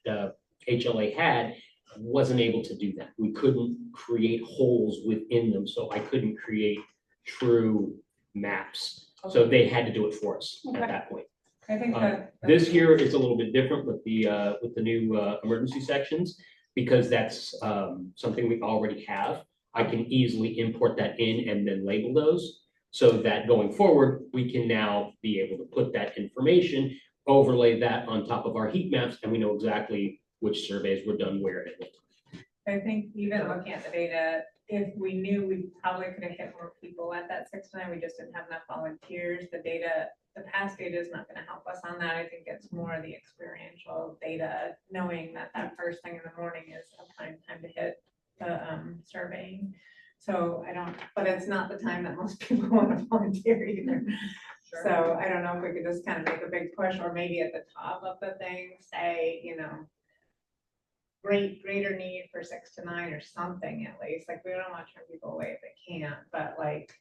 HLA had, wasn't able to do that. We couldn't create holes within them, so I couldn't create true maps. So they had to do it for us at that point. I think that. This year, it's a little bit different with the new emergency sections, because that's something we already have. I can easily import that in and then label those, so that going forward, we can now be able to put that information, overlay that on top of our heat maps, and we know exactly which surveys were done where and what. I think even looking at the data, if we knew we probably could have hit more people at that 6 to 9, we just didn't have enough volunteers. The past data is not gonna help us on that. I think it's more the experiential data, knowing that first thing in the morning is a prime time to hit the surveying. So but it's not the time that most people want to volunteer either. Sure. So I don't know if we could just kind of make a big push, or maybe at the top of the thing, say, greater need for 6 to 9 or something at least. Like, we don't want to turn people away if they can't, but like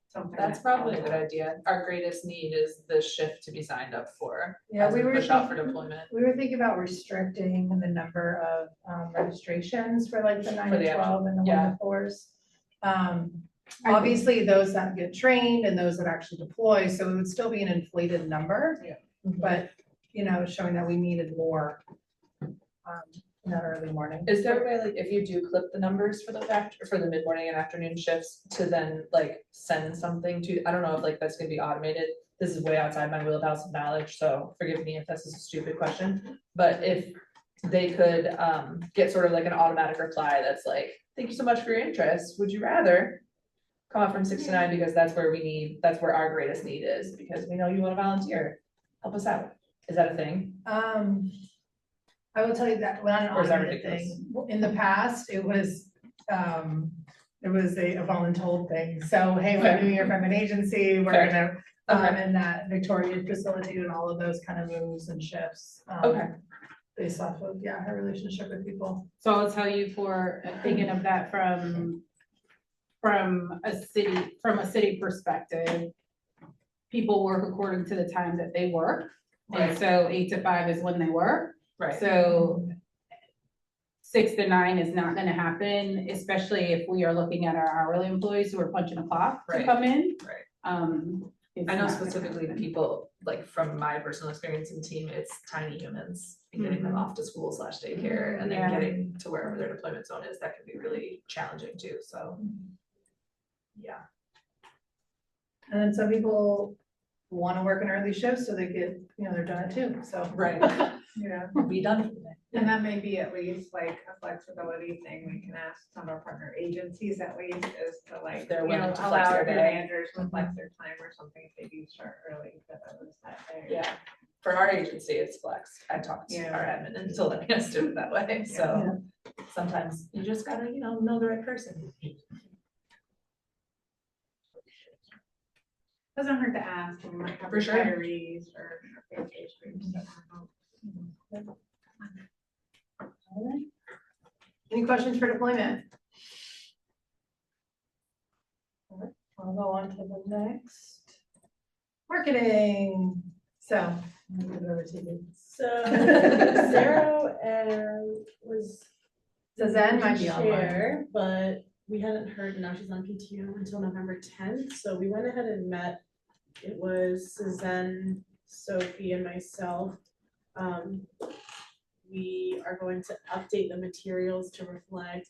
something. That's probably a good idea. Our greatest need is the shift to be signed up for. Yeah, as we were push out for thinking- deployment. We were thinking about restricting the number of registrations for like the 9 For to the 12 and the 1 yeah. to 4s. Obviously, those that get trained and those that actually deploy, so it would still be an inflated number. Yeah. But, showing that we needed more in that early morning. Is there a way, like, if you do clip the numbers for the mid-morning and afternoon shifts, to then like send something to, I don't know if like that's gonna be automated. This is way outside my wheelhouse of knowledge, so forgive me if this is a stupid question, but if they could get sort of like an automatic reply that's like, thank you so much for your interest, would you rather come up from 6 to 9, because that's where our greatest need is, because we know you wanna volunteer, help us out. Is that a thing? I will tell you that when an Or is that automated ridiculous? thing, in the past, it was a voluntold thing. So, hey, we're doing it from an agency, we're Fair. gonna, Okay. and that Victoria facilitated all of those kind of moves and shifts. Okay. Based off of, her relationship with people. So I'll tell you, for thinking of that from a city perspective, people work according to the time that they work. And Right. so 8 to 5 is when they work. Right. So 6 to 9 is not gonna happen, especially if we are looking at our hourly employees who are punching a clock to Right. come in. Right. It's I know not gonna specifically happen. people, like from my personal experience in team, it's tiny humans and getting them off to school / daycare and then Yeah. getting to wherever their deployment zone is, that can be really challenging too, so. Yeah. And then some people want to work an early shift, so they get, they're done at 2, so. Right. Yeah. Be done for the day. And that may be at least like a flexibility thing we can ask some of our partner agencies at least, is to like, They're willing to flex allow their their day. managers to flex their time or something if they do start early for those that day. Yeah. for our agency, it's flex. I talked to Yeah. our admin and told them yes, do it that way, so sometimes you just gotta, know the right person. Doesn't hurt to ask, and we might have For sure. retirees or age groups that don't know. Any questions for deployment? All right, I'll go on to the next. Marketing, so. I'm gonna give it over to you. So Sarah was. So Zen might be online. chair, but we hadn't heard, now she's on PTO until November 10th, so we went ahead and met. It was Suzanne, Sophie, and myself. We are going to update the materials to reflect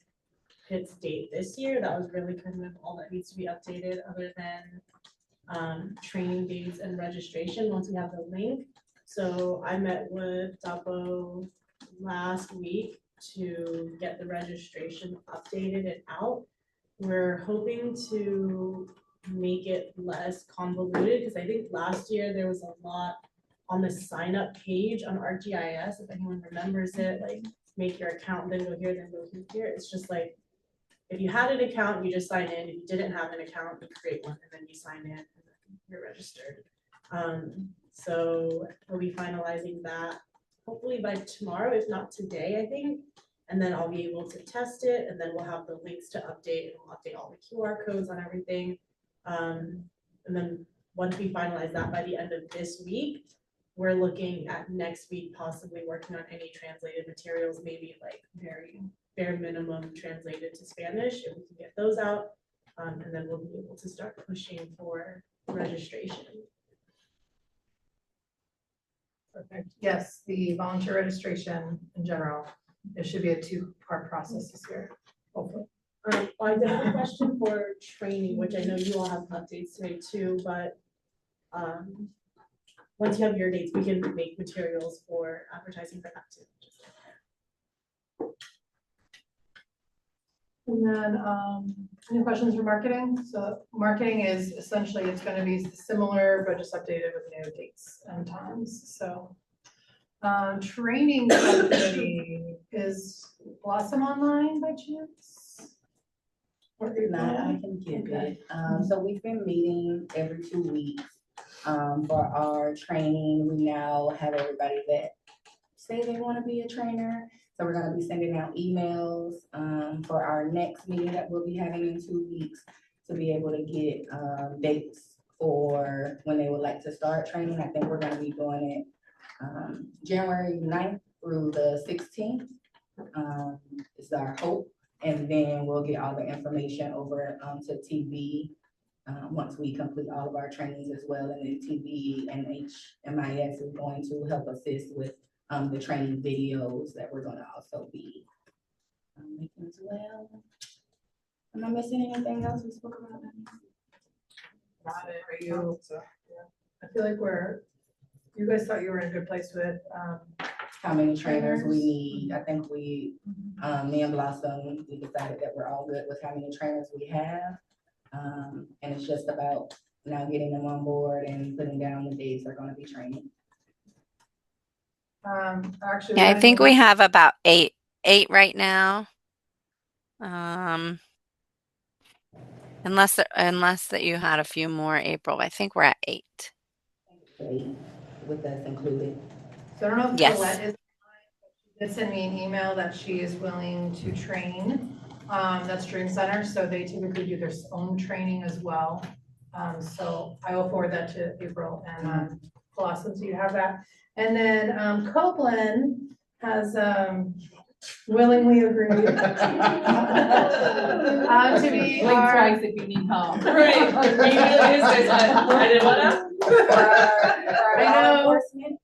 Pitt's date this year. That was really kind of all that needs to be updated, other than training dates and registration once we have the link. So I met with Dapo last week to get the registration updated and out. We're hoping to make it less convoluted, because I think last year there was a lot on the sign up page on ArcGIS, if anyone remembers it, like make your account, then go here, then go here. It's just like, if you had an account, you just sign in. If you didn't have an account, you create one and then you sign in and then you're registered. So we'll be finalizing that hopefully by tomorrow, if not today, I think. And then I'll be able to test it, and then we'll have the links to update, and we'll update all the QR codes on everything. And then once we finalize that by the end of this week, we're looking at next week possibly working on any translated materials, maybe like very bare minimum translated to Spanish, if we can get those out. And then we'll be able to start pushing for registration. Perfect. Yes, the volunteer registration in general, it should be a two-part process this year, hopefully. I did have a question for training, which I know you all have updates today too, but once you have your dates, we can make materials for advertising for that too. And then, any questions for marketing? So marketing is essentially, it's gonna be similar, but just updated with new dates and times, so. Training subcommittee, is Blossom online by chance? Or Not, I can get it. So we've been meeting every 2 weeks, for our training. We now have everybody that say they want to be a trainer. So we're gonna be sending out emails, for our next meeting that we'll be having in 2 weeks to be able to get, dates for when they would like to start training. I think we're gonna be doing it, January 9th through the 16th, is our hope. And then we'll get all the information over to TV once we complete all of our trainings as well. And then TV and HMIS is going to help assist with the training videos that we're going to also be making as well. Am I missing anything else we spoke about? Got it. Are you? I feel like you guys thought you were in a good place with, How many trainers we need? I think we, me and Blossom, we decided that we're all good with how many trainers we have. And it's just about now getting them on board and putting down the dates they're gonna be training. actually. Yeah, I think we have about eight right now. Unless that you had a few more, April, I think we're at 8. 8 with us included. So I don't know if Yes. Colette is, she did send me an email that she is willing to train. That's Dream Center, so they typically do their own training as well. So I will forward that to April and Blossom, so you have that. And then Copeland has willingly agreed to be Blink our. twice if you need help. Right. I didn't wanna.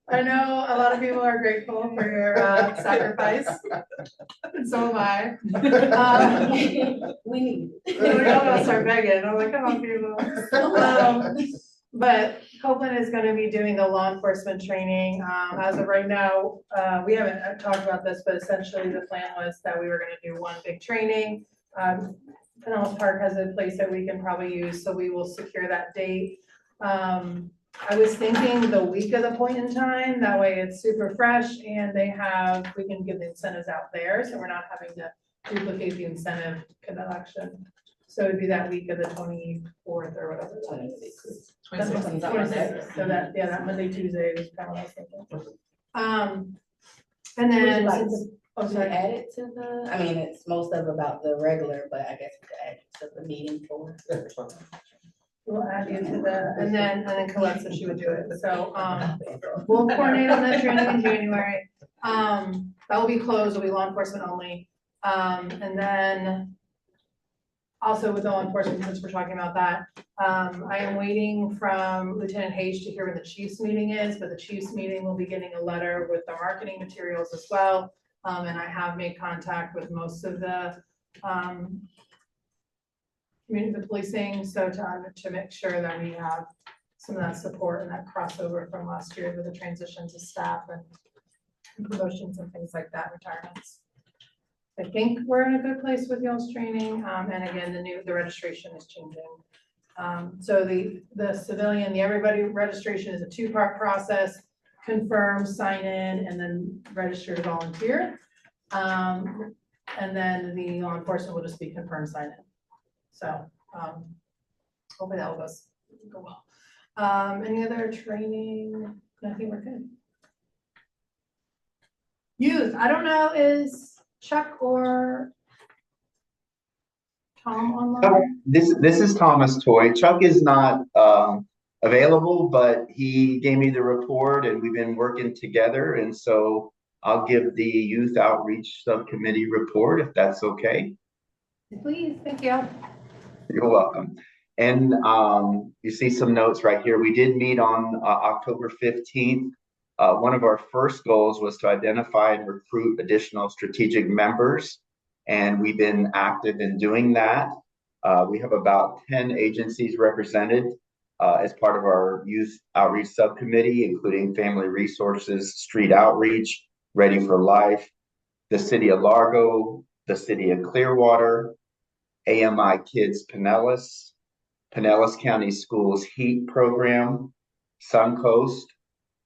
I know a lot of people are grateful for your sacrifice, and so am I. We need. We're all gonna start begging, I'm like, come on, people. But Copeland is gonna be doing the law enforcement training. As of right now, we haven't talked about this, but essentially the plan was that we were gonna do one big training. Pinellas Park has a place that we can probably use, so we will secure that date. I was thinking the week of the point in time, that way it's super fresh and we can give the incentives out there, so we're not having to duplicate the incentive election. So it'd be that week of the 24th or whatever. 26th. 26th, so that Monday, Tuesday was kind of what I was thinking. And then, oh, Should we sorry. add it to the, I mean, it's most of about the regular, but I guess we could add it to the meeting for. We'll add you to the, and then Colette said she would do it, so, we'll coordinate on that training in January. That will be closed, will be law enforcement only. And then also with law enforcement, since we're talking about that, I am waiting from Lieutenant Hayes to hear when the chief's meeting is, but the chief's meeting will be getting a letter with the marketing materials as well. And I have made contact with most of the, community policing, so to make sure that we have some of that support and that crossover from last year with the transitions of staff and promotions and things like that, retirements. I think we're in a good place with y'all's training, and again, the registration is changing. So the civilian, the everybody registration is a two-part process: confirm, sign in, and then register to volunteer. And then the law enforcement will just be confirm, sign in. So, hopefully that will go well. Any other training? I think we're good. Youth, I don't know, is Chuck or Tom online? This is Thomas Toy. Chuck is not available, but he gave me the report and we've been working together. And so I'll give the Youth Outreach Subcommittee report if that's okay. Please, thank you. You're welcome. And you see some notes right here. We did meet on October 15th. One of our first goals was to identify and recruit additional strategic members, and we've been active in doing that. We have about 10 agencies represented as part of our Youth Outreach Subcommittee, including Family Resources, Street Outreach, Ready for Life, the City of Largo, the City of Clearwater, AMI Kids Pinellas, Pinellas County Schools HEAT Program, Suncoast,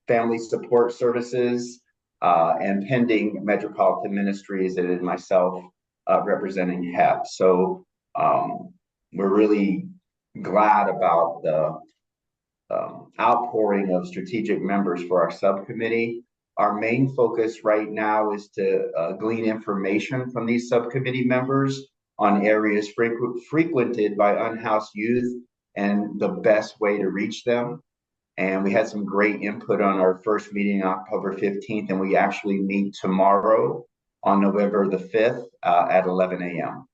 Family Support Services, and pending Metropolitan Ministries, and myself representing HEP. So we're really glad about the outpouring of strategic members for our subcommittee. Our main focus right now is to glean information from these subcommittee members on areas frequented by unhoused youth and the best way to reach them. And we had some great input on our first meeting on October 15th, and we actually meet tomorrow on November the 5th at 11 a.m.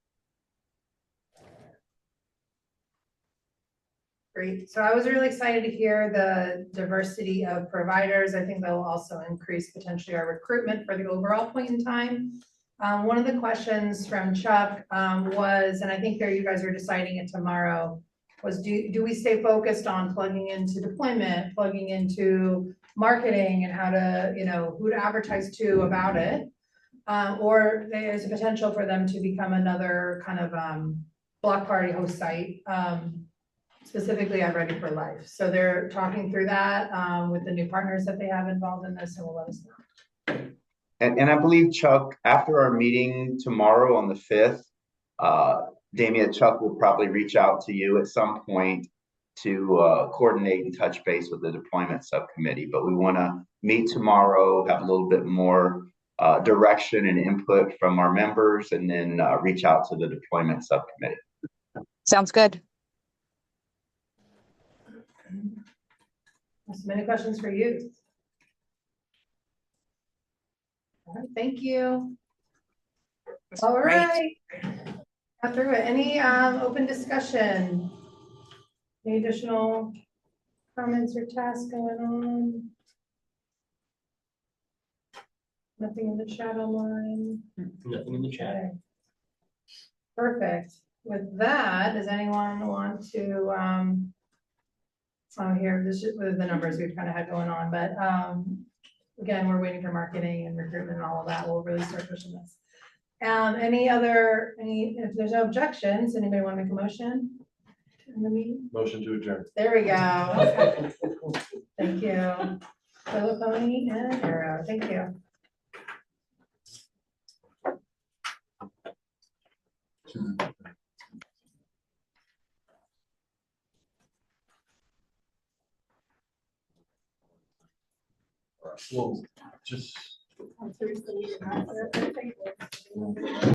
Great. So I was really excited to hear the diversity of providers. I think that will also increase potentially our recruitment for the overall point in time. One of the questions from Chuck was, and I think there you guys are deciding it tomorrow, was do we stay focused on plugging into deployment, plugging into marketing and how to, who to advertise to about it? Or there's a potential for them to become another kind of block party host site, specifically at Ready for Life. So they're talking through that with the new partners that they have involved in this, and will let us know. And I believe, Chuck, after our meeting tomorrow on the 5th, Damien, Chuck will probably reach out to you at some point to coordinate and touch base with the deployment subcommittee. But we want to meet tomorrow, have a little bit more direction and input from our members, and then reach out to the deployment subcommittee. Sounds good. So many questions for you. All right, thank you. All right. Got through it. Any open discussion? Any additional comments or tasks going on? Nothing in the chat online? Nothing in the chat. Okay. Perfect. With that, does anyone want to, here, this is with the numbers we've kind of had going on, but again, we're waiting for marketing and recruitment and all of that. We'll really start pushing this. If there's no objections, anybody want to make a motion? in the meeting? Motion to adjourn. There we go. Thank you. Philipponi and Arrow, thank you. Well, just. I'm seriously,